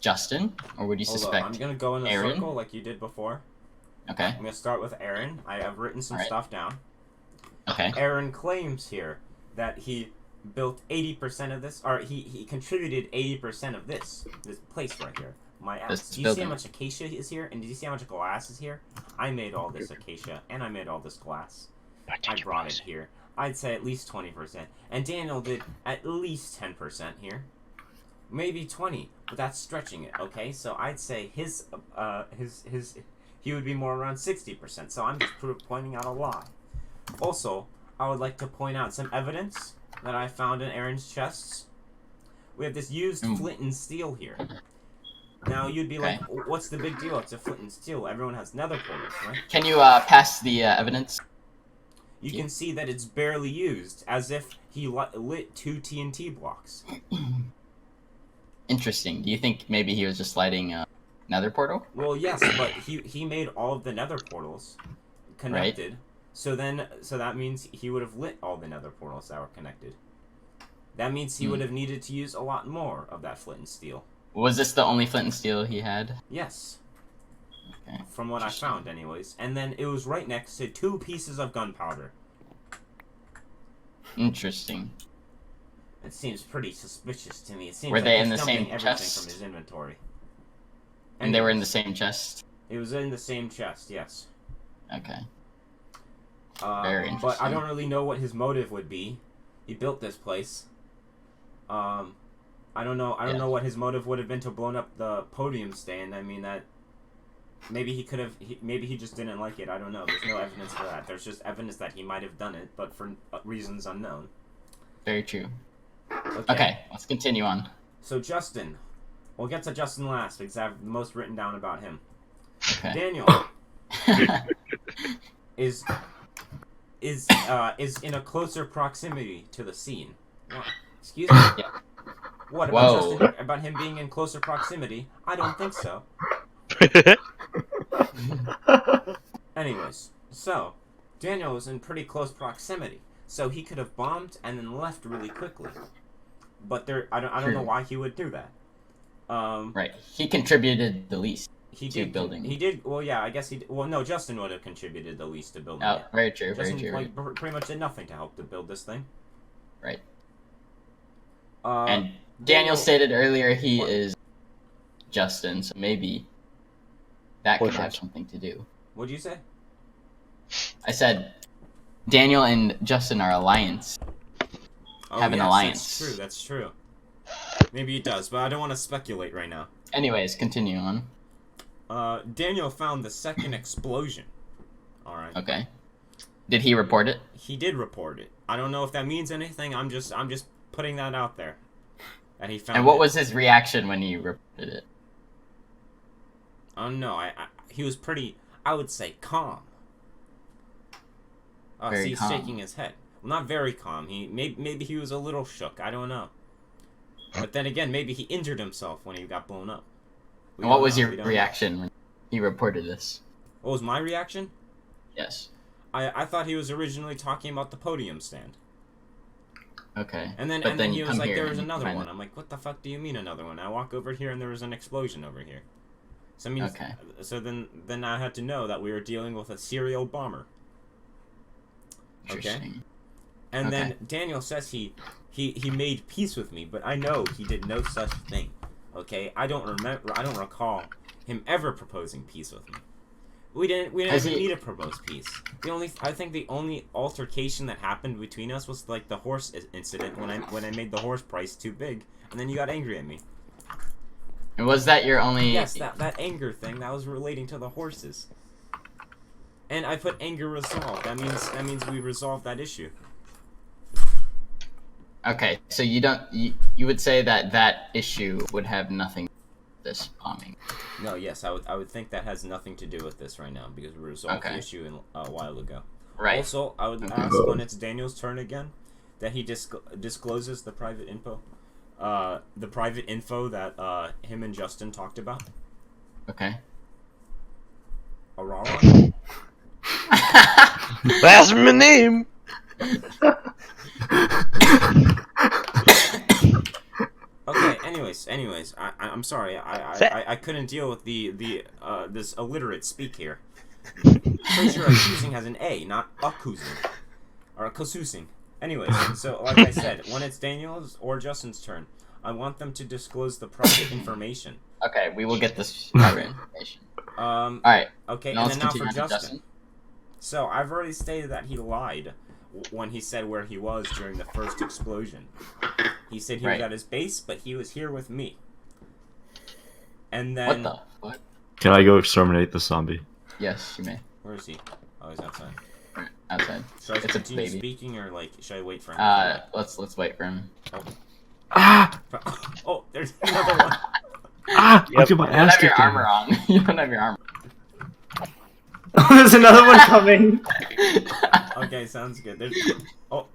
Justin? Or would you Hold up, suspect I'm gonna go in a Aaron? circle like you did before. Okay. I'm gonna start with Aaron. I have written some Alright. stuff down. Okay. Aaron claims here that he built 80% of this, or he contributed 80% of this place right here. My ass. This Do you see building. how much acacia is here? And do you see how much glass is here? I made all this acacia, and I made all this glass. I brought it here. I'd say at least 20%. And Daniel did at least 10% here. Maybe 20, but that's stretching it, okay? So I'd say his he would be more around 60%. So I'm just pointing out a lie. Also, I would like to point out some evidence that I found in Aaron's chests. We have this used flint and steel here. Now you'd be like, what's the big deal? It's a flint and steel. Everyone has nether portals, right? Can you pass the evidence? You can see that it's barely used, as if he lit 2 TNT blocks. Interesting. Do you think maybe he was just lighting a nether portal? Well, yes, but he made all of the nether portals connected. Right. So that means he would have lit all the nether portals that were connected. That means he would have needed to use a lot more of that flint and steel. Was this the only flint and steel he had? Yes. Okay. From what I found, anyways. And then it was right next to 2 pieces of gunpowder. Interesting. It seems pretty suspicious to me. It seems were like they he's in the dumping same everything chest? from his inventory. And they were in the same chest? It was in the same chest, yes. Okay. Very interesting. But I don't really know what his motive would be. He built this place. I don't know. I don't know what his motive would have been to blow up the podium stand. I mean that. Maybe he could have. Maybe he just didn't like it. I don't know. There's no evidence for that. There's just evidence that he might have done it, but for reasons unknown. Very true. Okay, let's continue on. So Justin, we'll get to Justin last because I have the most written down about him. Okay. Daniel is in a closer proximity to the scene. What? Excuse me. Yeah. What about Justin? About him being in closer proximity? I don't think so. Anyways, so Daniel was in pretty close proximity, so he could have bombed and then left really quickly. But I don't know why he would do that. Right, he contributed the least to building. He did. Well, yeah, I guess he did. Well, no, Justin would have contributed the least to building it. Very true. Justin, Very true. pretty much did nothing to help to build this thing. Right. And Daniel stated earlier he is Justin, so maybe that could have something to do. What'd you say? I said Daniel and Justin are alliance. Have an alliance. That's true. Maybe it does, but I don't want to speculate right now. Anyways, continue on. Daniel found the second explosion. Alright. Okay. Did he report it? He did report it. I don't know if that means anything. I'm just putting that out there. That he found. And what was his reaction when he reported it? Oh no, he was pretty, I would say, calm. Very he's calm. shaking his head. Well, not very calm. Maybe he was a little shook. I don't know. But then again, maybe he injured himself when he got blown up. And what was your reaction when he reported this? What was my reaction? Yes. I thought he was originally talking about the podium stand. Okay. And then he was like, there was another one. I'm like, what the fuck do you mean another one? I walk over here and there was an explosion over here. So I mean, so then I had to know that we were dealing with a serial bomber. Okay. And then Daniel says he made peace with me, but I know he did no such thing. Okay, I don't recall him ever proposing peace with me. We didn't even need to propose peace. I think the only altercation that happened between us was like the horse incident when I made the horse price too big, and then you got angry at me. And was that your only? Yes, that anger thing that was relating to the horses. And I put anger resolved. That means we resolved that issue. Okay, so you would say that issue would have nothing to do with this bombing. No, yes, I would think that has nothing to do with this right now because we resolved the issue a while ago. Right. Also, I would ask when it's Daniel's turn again that he discloses the private info. The private info that him and Justin talked about. Okay. Aurora? That's my name! Okay, anyways, I'm sorry, I couldn't deal with this illiterate speak here. Pretty sure accusing has an A, not accusing. Or accusing. Anyways, so like I said, when it's Daniel's or Justin's turn, I want them to disclose the private information. Okay, we will get this private information. Alright, Okay, now and let's then now for continue on to Justin. So I've already stated that he lied when he said where he was during the first explosion. He said he was at his base, but he was here with me. And then... What the fuck? Can I go exterminate the zombie? Yes, you may. Where is he? Oh, he's outside. Right, outside. Should I It's a continue baby. speaking, or like should I wait for him? To Let's wait for him. Ah! Oh, there's another one. Ah! Yep. I'll get my You don't ass have your kicked. armor on. You don't have your armor. There's another one coming. Okay, sounds good. There's... Oh,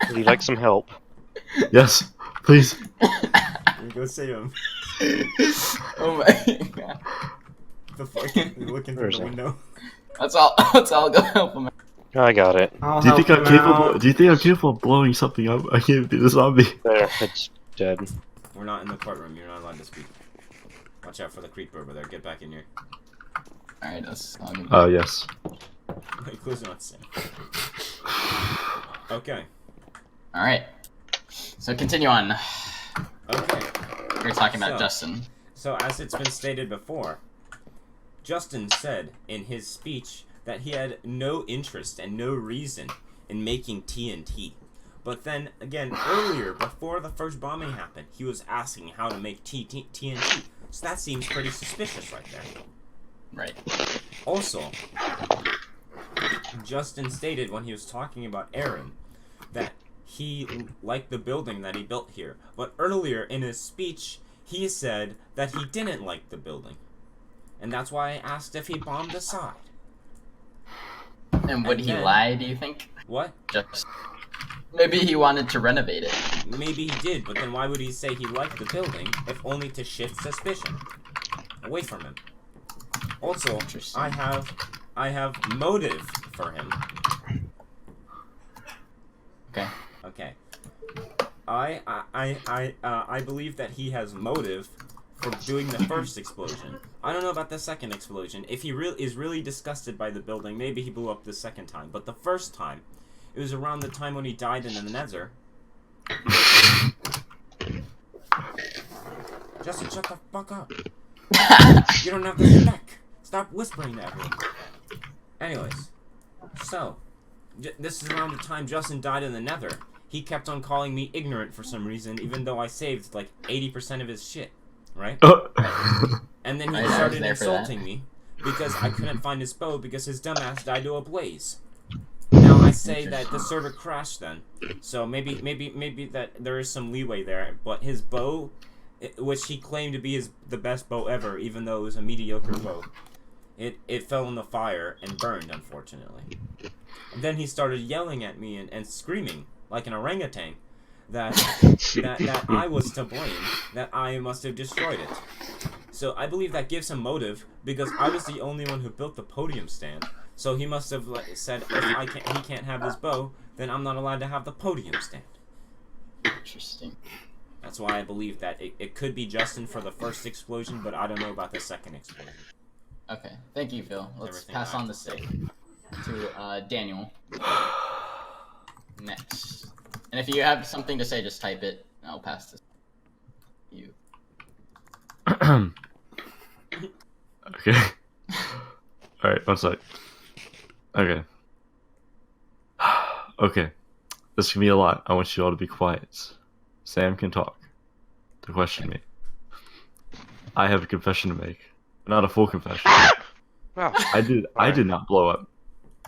Would you like some help? Yes, please. you go save him. Oh my god. The fuck? You're looking through Where's the he? window. Let's all go help him. I got it. I'll Do you help think I'm him capable? out. Do you think I'm capable of blowing something up? I can't be the zombie. There, it's dead. We're not in the courtroom. You're not allowed to speak. Watch out for the creeper over there. Get back in here. Alright, I'll give Oh yes. Wait, clues not saying. Okay. Alright. So continue on. Okay. We're talking about So- Justin. So, as it's been stated before, Justin said in his speech that he had no interest and no reason in making TNT. But then, again, earlier, before the first bombing happened, he was asking how to make TNT. So that seems pretty suspicious right there. Right. Also, Justin stated when he was talking about Aaron that he liked the building that he built here. But earlier in his speech, he said that he didn't like the building. And that's why I asked if he bombed the side. And would And he then- lie, do you think? What? Just maybe he wanted to renovate it. Maybe he did, but then why would he say he liked the building if only to shift suspicion away from him? Also, Interesting. I have motive for him. Okay. Okay. I believe that he has motive for doing the first explosion. I don't know about the second explosion. If he is really disgusted by the building, maybe he blew up the second time. But the first time, it was around the time when he died in the Nether. Justin, shut the fuck up. You don't have the spec. Stop whispering to everyone. Anyways, so, this is around the time Justin died in the Nether. He kept on calling me ignorant for some reason, even though I saved like 80% of his shit, right? And then he I was started there for that. insulting me because I couldn't find his bow because his dumbass died to a blaze. Now I say that the server crashed then, so maybe that there is some leeway there. But his bow, which he claimed to be the best bow ever, even though it was a mediocre bow, it fell in the fire and burned, unfortunately. And then he started yelling at me and screaming like an orangutan that I was to blame, that I must have destroyed it. So I believe that gives him motive because I was the only one who built the podium stand. So he must have said, if he can't have his bow, then I'm not allowed to have the podium stand. Interesting. That's why I believe that it could be Justin for the first explosion, but I don't know about the second explosion. Okay. Thank you, Phil. Let's Everything pass I on the stick to Daniel. Next. And if you have something to say, just type it, and I'll pass this to you. Okay. Alright, one sec. Okay. Okay. This can be a lot. I want you all to be quiet. Sam can talk. To question me. I have a confession to make. Not a full confession. Wow. I did not blow up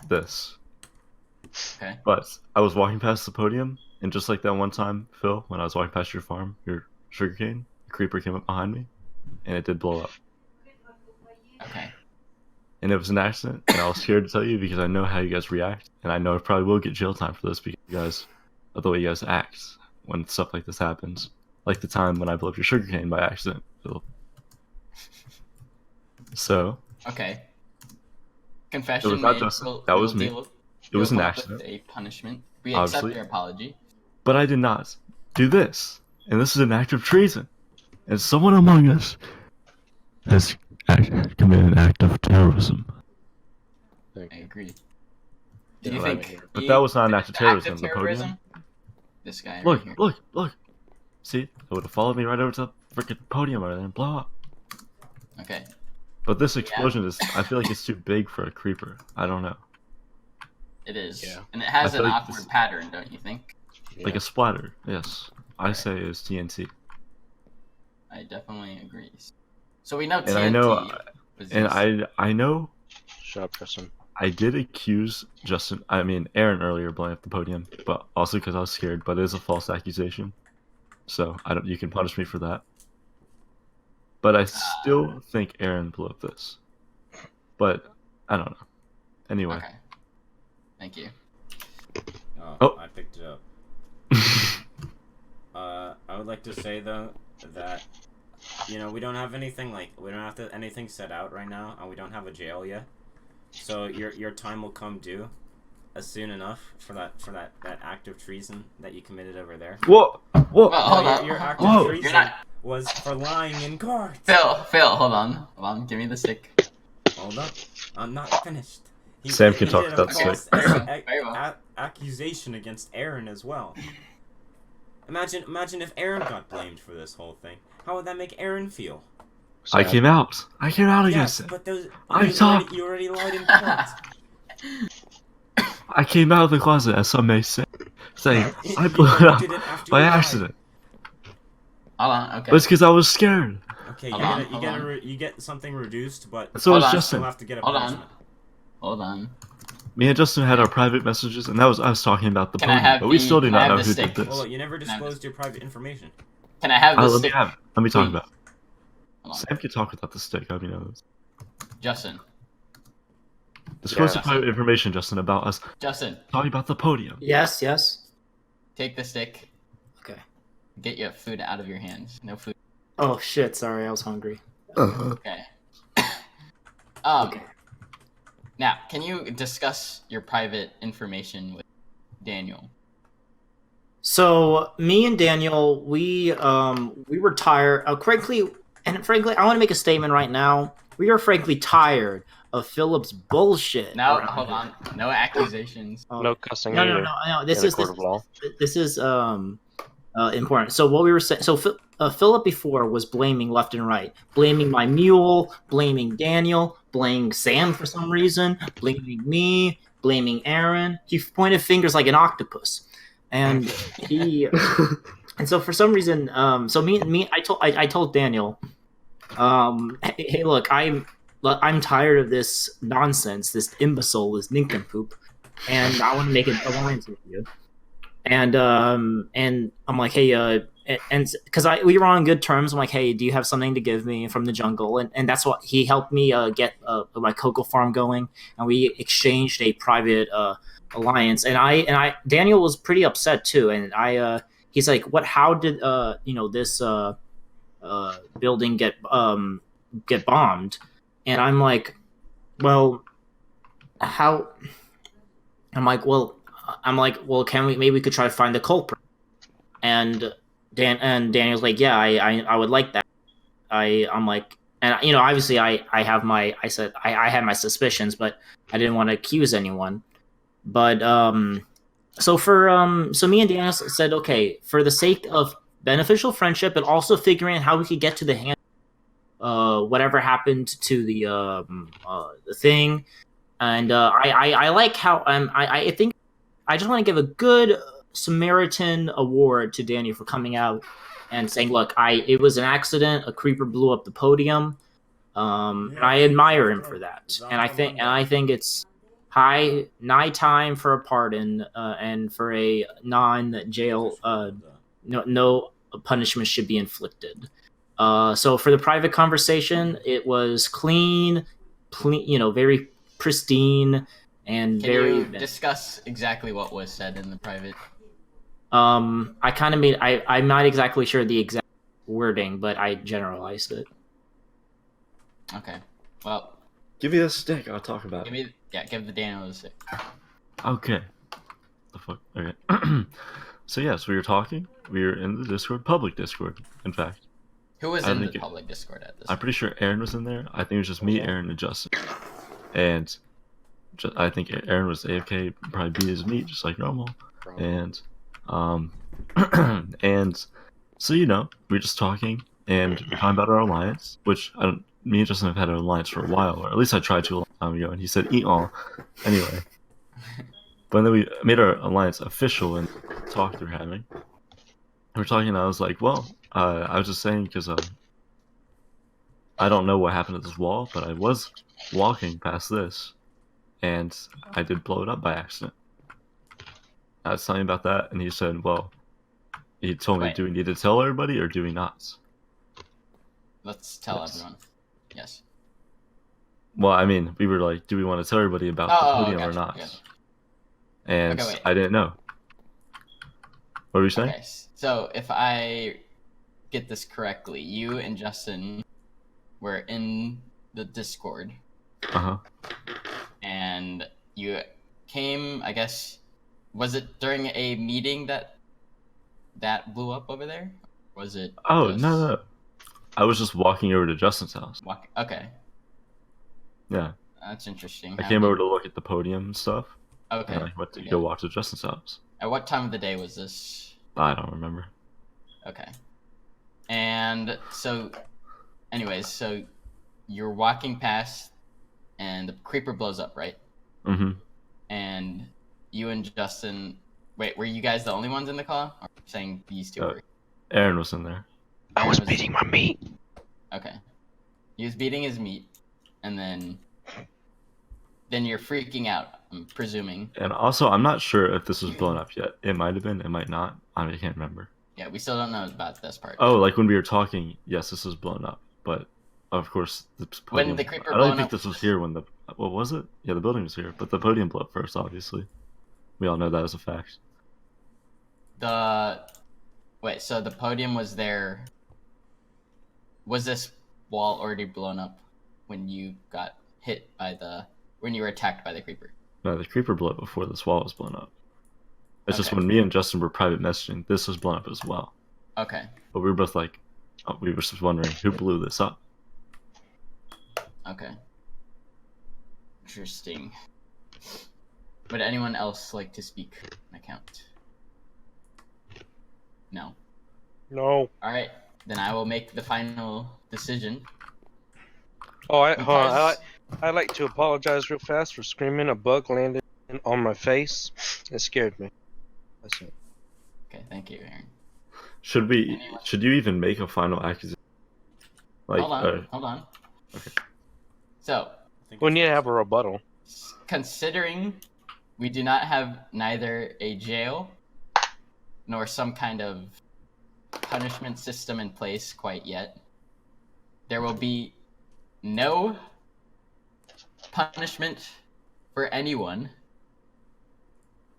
this. Okay. But I was walking past the podium, and just like that one time, Phil, when I was walking past your farm, your sugarcane, a creeper came up behind me, and it did blow up. Okay. And it was an accident, and I was scared to tell you because I know how you guys react, and I know I probably will get jail time for this because you guys, of the way you guys act when stuff like this happens. Like the time when I blew up your sugarcane by accident, Phil. So, Okay. Confession It was not made. just- that was me. It was an deal accident. with a punishment. We Obviously. accept your apology. but I did not do this, and this is an act of treason, and someone among us has committed an act of terrorism. think. I agree. Yeah, Do you right. think? But do that you- was not an act of terrorism. active The podium. terrorism? This guy Look, right here. look. See, it would have followed me right over to the freaking podium over there and blow up. Okay. But this explosion is, I feel like it's too big for a creeper. I don't know. It is. Yeah. And it has I an feel like awkward this- pattern, don't you think? Like Yeah. a splatter, yes. I Alright. say is TNT. I definitely agree. So we know TNT And I know, was and used. I know Shut up, Justin. I did accuse Aaron earlier blowing up the podium, but also because I was scared, but it is a false accusation. So you can punish me for that. But I still think Aaron blew up this. But I don't know. Anyway. Okay. Thank you. Oh, I picked it up. I would like to say though that we don't have anything anything set out right now, and we don't have a jail yet. So your time will come due soon enough for that act of treason that you committed over there. Whoa! Well, hold on. Your act Whoa. of You're treason not. was for lying in court. Phil, hold on. Give me the stick. Hold up, I'm not finished. Sam can he talk did about a the false stick. Very well. accusation against Aaron as well. Imagine if Aaron got blamed for this whole thing. How would that make Aaron feel? I Sad. came out Yes, against it. but those I you already lied in court. I came out of the closet, as some may say, saying I You blew it did up it after by you lied. accident. Hold on. Okay. But it's because I was scared. Okay, Hold you get something reduced, but So Hold was on. you Justin. still have to get a Hold on. punishment. Hold on. Me and Justin had our private messages, and I was talking about the Can I podium, have but we the- still do can I not have know the who stick? did this. Well, you never disclosed your private information. Can I have the Let me stick? have it. Let me talk Please. about it. Hold on. Sam can talk without the stick. I mean, Justin. disclose Yeah. the private information, Justin, about us Justin, talking about the podium. Yes, yes. take the stick. Okay. Get your food out of your hands. No food. Oh shit! Sorry, I was hungry. Okay. Okay. Now, can you discuss your private information with Daniel? So me and Daniel, we were tired. Frankly, I want to make a statement right now. We are frankly tired of Philip's bullshit. No, around hold here. on. No accusations. Oh, No cussing no, either. no. This in is the court of law. this is important. So what we were saying. So Philip before was blaming left and right, blaming my mule, blaming Daniel, blaming Sam for some reason, blaming me, blaming Aaron. He pointed fingers like an octopus, and he. And so for some reason, so I told Daniel, hey, look, I'm tired of this nonsense, this imbecile, this nincompoop, and I want to make an alliance with you. And I'm like, hey, and because we were on good terms, I'm like, hey, do you have something to give me from the jungle? And that's what he helped me get my cocoa farm going, and we exchanged a private alliance. And Daniel was pretty upset too, and he's like, what? How did this building get bombed? And I'm like, well, how? I'm like, well, can we? Maybe we could try to find the culprit. And Daniel's like, yeah, I would like that. I'm like, and obviously I have my, I said I had my suspicions, but I didn't want to accuse anyone. But so me and Daniel said, okay, for the sake of beneficial friendship, and also figuring out how we could get to the hand, whatever happened to the thing, and I like how I think I just want to give a good Samaritan award to Daniel for coming out and saying, look, it was an accident, a creeper blew up the podium, and I admire him for that, and I think it's nigh time for a pardon, and for a non-jail, no punishment should be inflicted. So for the private conversation, it was clean, very pristine, and Can very. you discuss exactly what was said in the private? I kind of made. I'm not exactly sure the exact wording, but I generalized it. Okay. Well, Give me the stick. I'll talk about it. give the Daniel the stick. Okay. The fuck? Okay. So yes, we were talking. We were in the Discord, public Discord, in fact. Who was I in the think public Discord at this? I'm pretty sure Aaron was in there. I think it was just me, Aaron, and Justin. And I think Aaron was AFK, probably beat his meat just like normal, and and so we were just talking and we talking about our alliance, which me and Justin have had an alliance for a while, or at least I tried to a long time ago, and he said eat all. Anyway, but then we made our alliance official and talk through having. We're talking, and I was like, well, I was just saying because I don't know what happened to this wall, but I was walking past this, and I did blow it up by accident. I was telling him about that, and he said, well, he told me, Wait. do we need to tell everybody or do we not? Let's tell Yes. everyone. Yes. Well, I mean, we were like, do we want to tell everybody about the podium or gotcha, not? gotcha. And Okay, wait. I didn't know. What were you saying? Okay, so if I get this correctly, you and Justin were in the Discord, Uh-huh. and you came, I guess, was it during a meeting that blew up over there? Was it Oh, just no. I was just walking over to Justin's house. Okay, Yeah. that's interesting. I How came did- over to look at the podium and stuff, Okay. and I went to okay. go walk to Justin's house. At what time of the day was this? I don't remember. Okay. And so, anyways, so you're walking past, and the creeper blows up, right? Mm-hmm. And you and Justin, wait, were you guys the only ones in the call? Or saying these two were? Aaron was in there. I was beating my meat. Okay. He was beating his meat, and then you're freaking out, I'm presuming. And also, I'm not sure if this was blown up yet. It might have been, it might not. I can't remember. Yeah, we still don't know about this part. Oh, like when we were talking, yes, this was blown up. But, of course, the podium... When the creeper I don't blown think up- this was here when the... What was it? Yeah, the building was here. But the podium blew up first, obviously. We all know that as a fact. Wait, so the podium was there. Was this wall already blown up when you got hit by when you were attacked by the creeper? No, the creeper blew up before this wall was blown up. It's just Okay. when me and Justin were private messaging, this was blown up as well. Okay. But we were both like, we were just wondering who blew this up. Okay. Interesting. Would anyone else like to speak on account? No. No. Alright, then I will make the final decision. Oh, hold on. Because- I'd like to apologize real fast for screaming. A bug landed on my face. It scared me. That's it. Okay, thank you, Aaron. Should we? Anyone? Should you even make a final accusation? Like, Hold on. Okay. So, We need to have a rebuttal. considering we do not have neither a jail nor some kind of punishment system in place quite yet, there will be no punishment for anyone,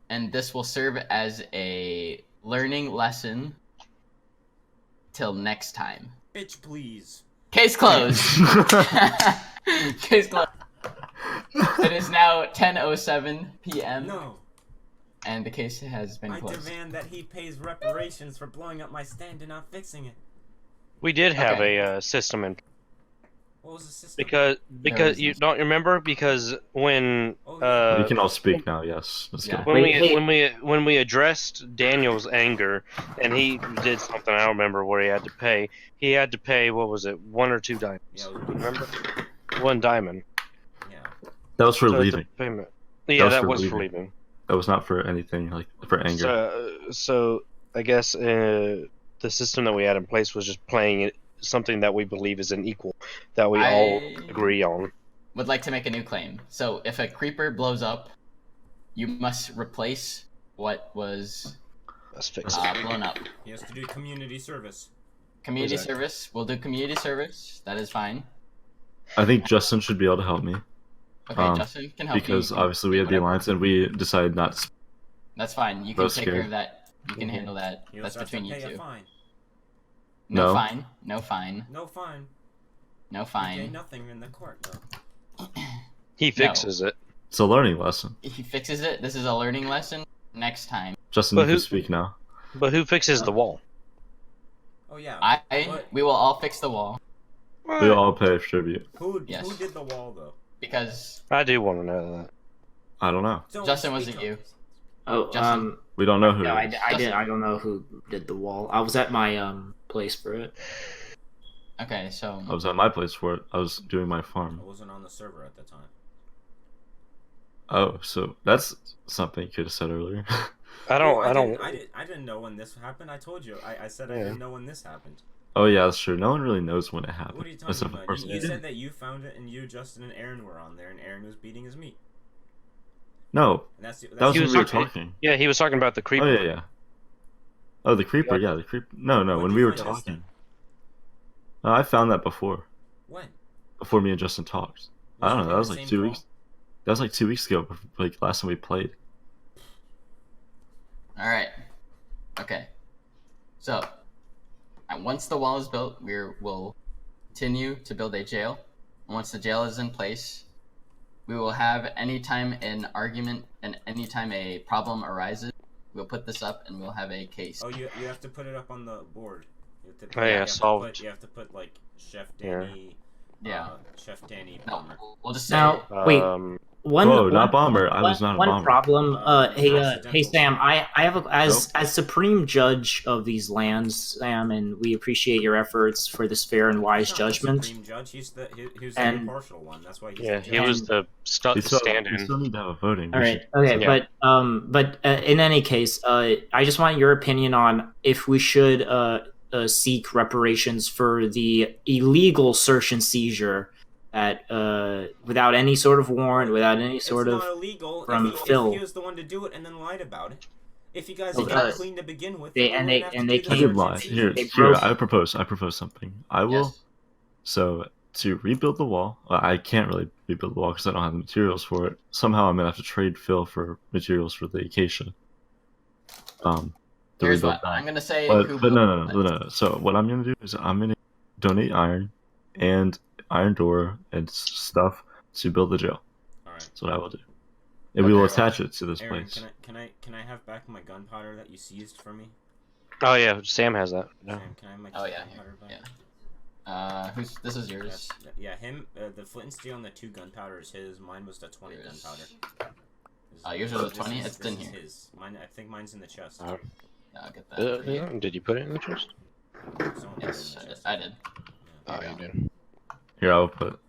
and this will serve as a learning lesson till next time. Bitch, please. Case closed. Case closed. It is now 10:07 p.m. No. and the case has been I closed. demand that he pays reparations for blowing up my stand and not fixing it. We did have Okay. a system in What was the system? because you don't remember because when Oh, yeah. we can all speak now. Yes. Let's Yeah. go. when Wait, when we addressed Daniel's anger and he did something I don't remember where he had to pay. He had to pay, what was it, 1 or 2 diamonds? Yeah, it was- Remember? 1 diamond. yeah. That was for So it's a leaving. payment. Yeah, was that for was for leaving. leaving. That was not for anything like for anger. So I guess the system that we had in place was just playing it something that we believe is an equal that we all agree on. Would like to make a new claim. So if a creeper blows up, you must replace what was Let's fix it. blown up. He has to do community service. Community Exactly. service. We'll do community service. That is fine. I think Justin should be able to help me Okay, Justin can help you. because You can obviously we do had the whatever. alliance and we decided not to. That's fine. You can Both take care scared. of that. You can handle that. He That's also has to between you pay a two. fine. No No. fine. No fine. No fine. No You pay fine. nothing in the court, though. He fixes it. It's a learning lesson. He fixes it. This is a learning lesson. Next time, Justin, But you can who- speak now. But who fixes the wall? Oh, yeah. What? we will all fix the wall We all pay tribute. Who Yes. did the wall, though? because I do want to know that. I don't know. Don't Justin, speak was it up. you? Oh, Justin. We don't know who. no, it is. I did. I don't know who did the wall. I was at my place for it. Okay, so I was at my place for it. I was doing my farm. I wasn't on the server at the time. Oh, so that's something you could have said earlier. I didn't know when this happened. I told you. I said I Yeah. didn't know when this happened. Oh yeah, that's true. No one really knows when it happened. What are you talking except for the about? person You who said did. that you found it, and you, Justin, and Aaron were on there, and Aaron was beating his meat. No, And that's that was He when was we were talking- talking. Yeah, he was talking about the creeper. Oh yeah, yeah. Oh, the creeper. Yeah, the creeper. No, When when did we you were find this talking. I found that before when. me and Justin talked. I don't know. That was like 2 weeks. That was like 2 weeks ago. Like last time we played. all right. Okay. So, once the wall is built, we'll continue to build a jail. And once the jail is in place, we will have anytime an argument and anytime a problem arises, we'll put this up and we'll have a case. Oh, you have to put it up on the board. You have to Oh, yeah, you have to solved. put- you have to put like Chef Yeah. Danny. Yeah. Chef Danny No, Palmer. we'll just say Now, wait. One, Whoa, one- not bomber. I was not a one bomber. problem. Hey, Accidental. Sam. I have a, as Nope. supreme judge of these lands, Sam, and we appreciate your efforts for this fair and wise He's not the judgment. Supreme Judge. He's the the And- impartial one. That's why he's Yeah, the he judge. was the We still stand-in. need to have a voting. All We right. should- Okay. Yeah. But in any case, I just want your opinion on if we should seek reparations for the illegal search and seizure at without any sort of warrant, without any sort it's of. not illegal from if Phil. he was the one to do it and then lied about it. If you guys Oh, had got uh, clean to begin with, they- then and we they- wouldn't have and to they do I the did search lie. and Here, seizure. They broke- I propose something. I will. Yes. So to rebuild the wall, I can't really rebuild the wall because I don't have the materials for it. Somehow I'm gonna have to trade Phil for materials for the acacia. To Here's rebuild what that. I'm gonna say. But who no. built it. So what I'm gonna do is I'm gonna donate iron and iron door and stuff to build the jail. All right. That's what I will do, and we will Okay. attach it to this Aaron, place. can I have back my gunpowder that you seized from me? Oh yeah, Sam has that. No. Sam, can I have my Oh, yeah, gunpowder back? Yeah. This is yours. Yeah, him. The flint and steel and the 2 gunpowder is his. Mine was the 20 Yours. gunpowder. Yours was the This 20? is- It's this in is here. His. Mine. I think mine's in the chest. Oh. Yeah, I'll get that. for you. Did you put it in the chest? Someone put it Yes, in the chest. I did. Oh, There you you go. did. Here, I'll put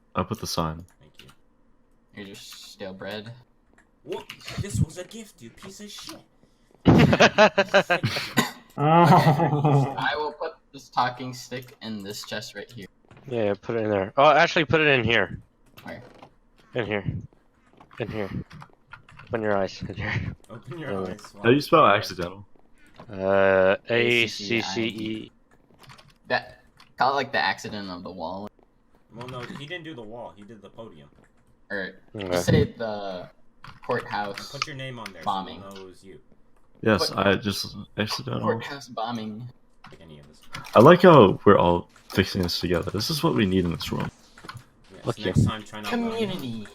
the sign. Thank you. Here's your stale bread. What? This was a gift, you piece of shit. I will put this talking stick in this chest right here. Yeah, put it in there. Oh, actually, put it in here. Where? In here. In here. Open your eyes. In here. Open your Yeah. eyes. How do you spell accidental? ACCE. That call it like the accident of the wall, Well, no, he didn't do the wall. He did the podium. or Okay. just say the courthouse. Put your name on there Bombing. so we'll know it was you. Yes, But- I just accidental. Courthouse bombing. Like any of us. I like how we're all fixing this together. This is what we need in this room. Yes, Look, next time, try not to. Community.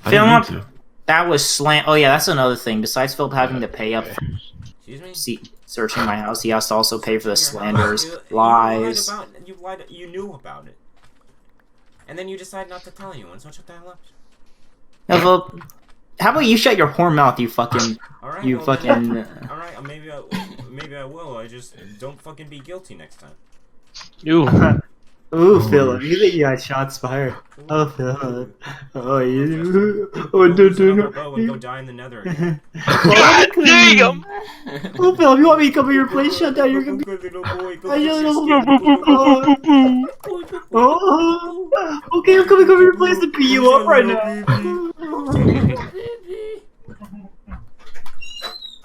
I Film didn't up. mean to. That was slant. Oh yeah, that's another thing. Besides Phil having to pay up for Excuse me? searching my house, he has to also pay for the Your slanders, house. lies. You knew about it. And then you decide not to tell anyone, so shut the hell up. Yeah, well, how about you shut your whore mouth, you fucking, Alright, you well, fucking. Alright, maybe I will. I just don't fucking be guilty next time. Ooh. Ooh, Philip, you think you got shots fired? Oh, Philip. Oh, you. Oh, Go use another bow and go die in the nether again. God damn! Oh, Philip, you want me to come to your place? Shut down. You're gonna be. Oh, okay, I'm coming over your place to beat you up right now.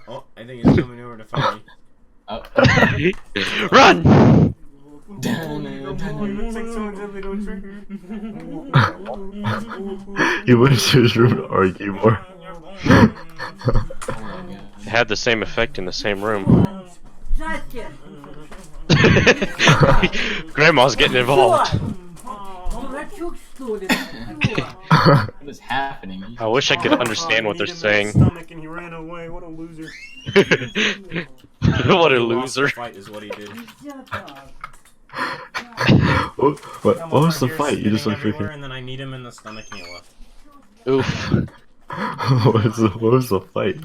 Oh, I think he's coming over to fight me. Oh. Run! He went to his room to argue more. It had the same effect in the same room. Grandma's getting involved. What is happening? I wish I could understand what they're saying. Stomach and he ran away. What a loser. What a He lost the loser. fight is what he did. What was the fight? You just like everywhere, freaking. and then I need him in the stomach and he left. Oof. What was the fight?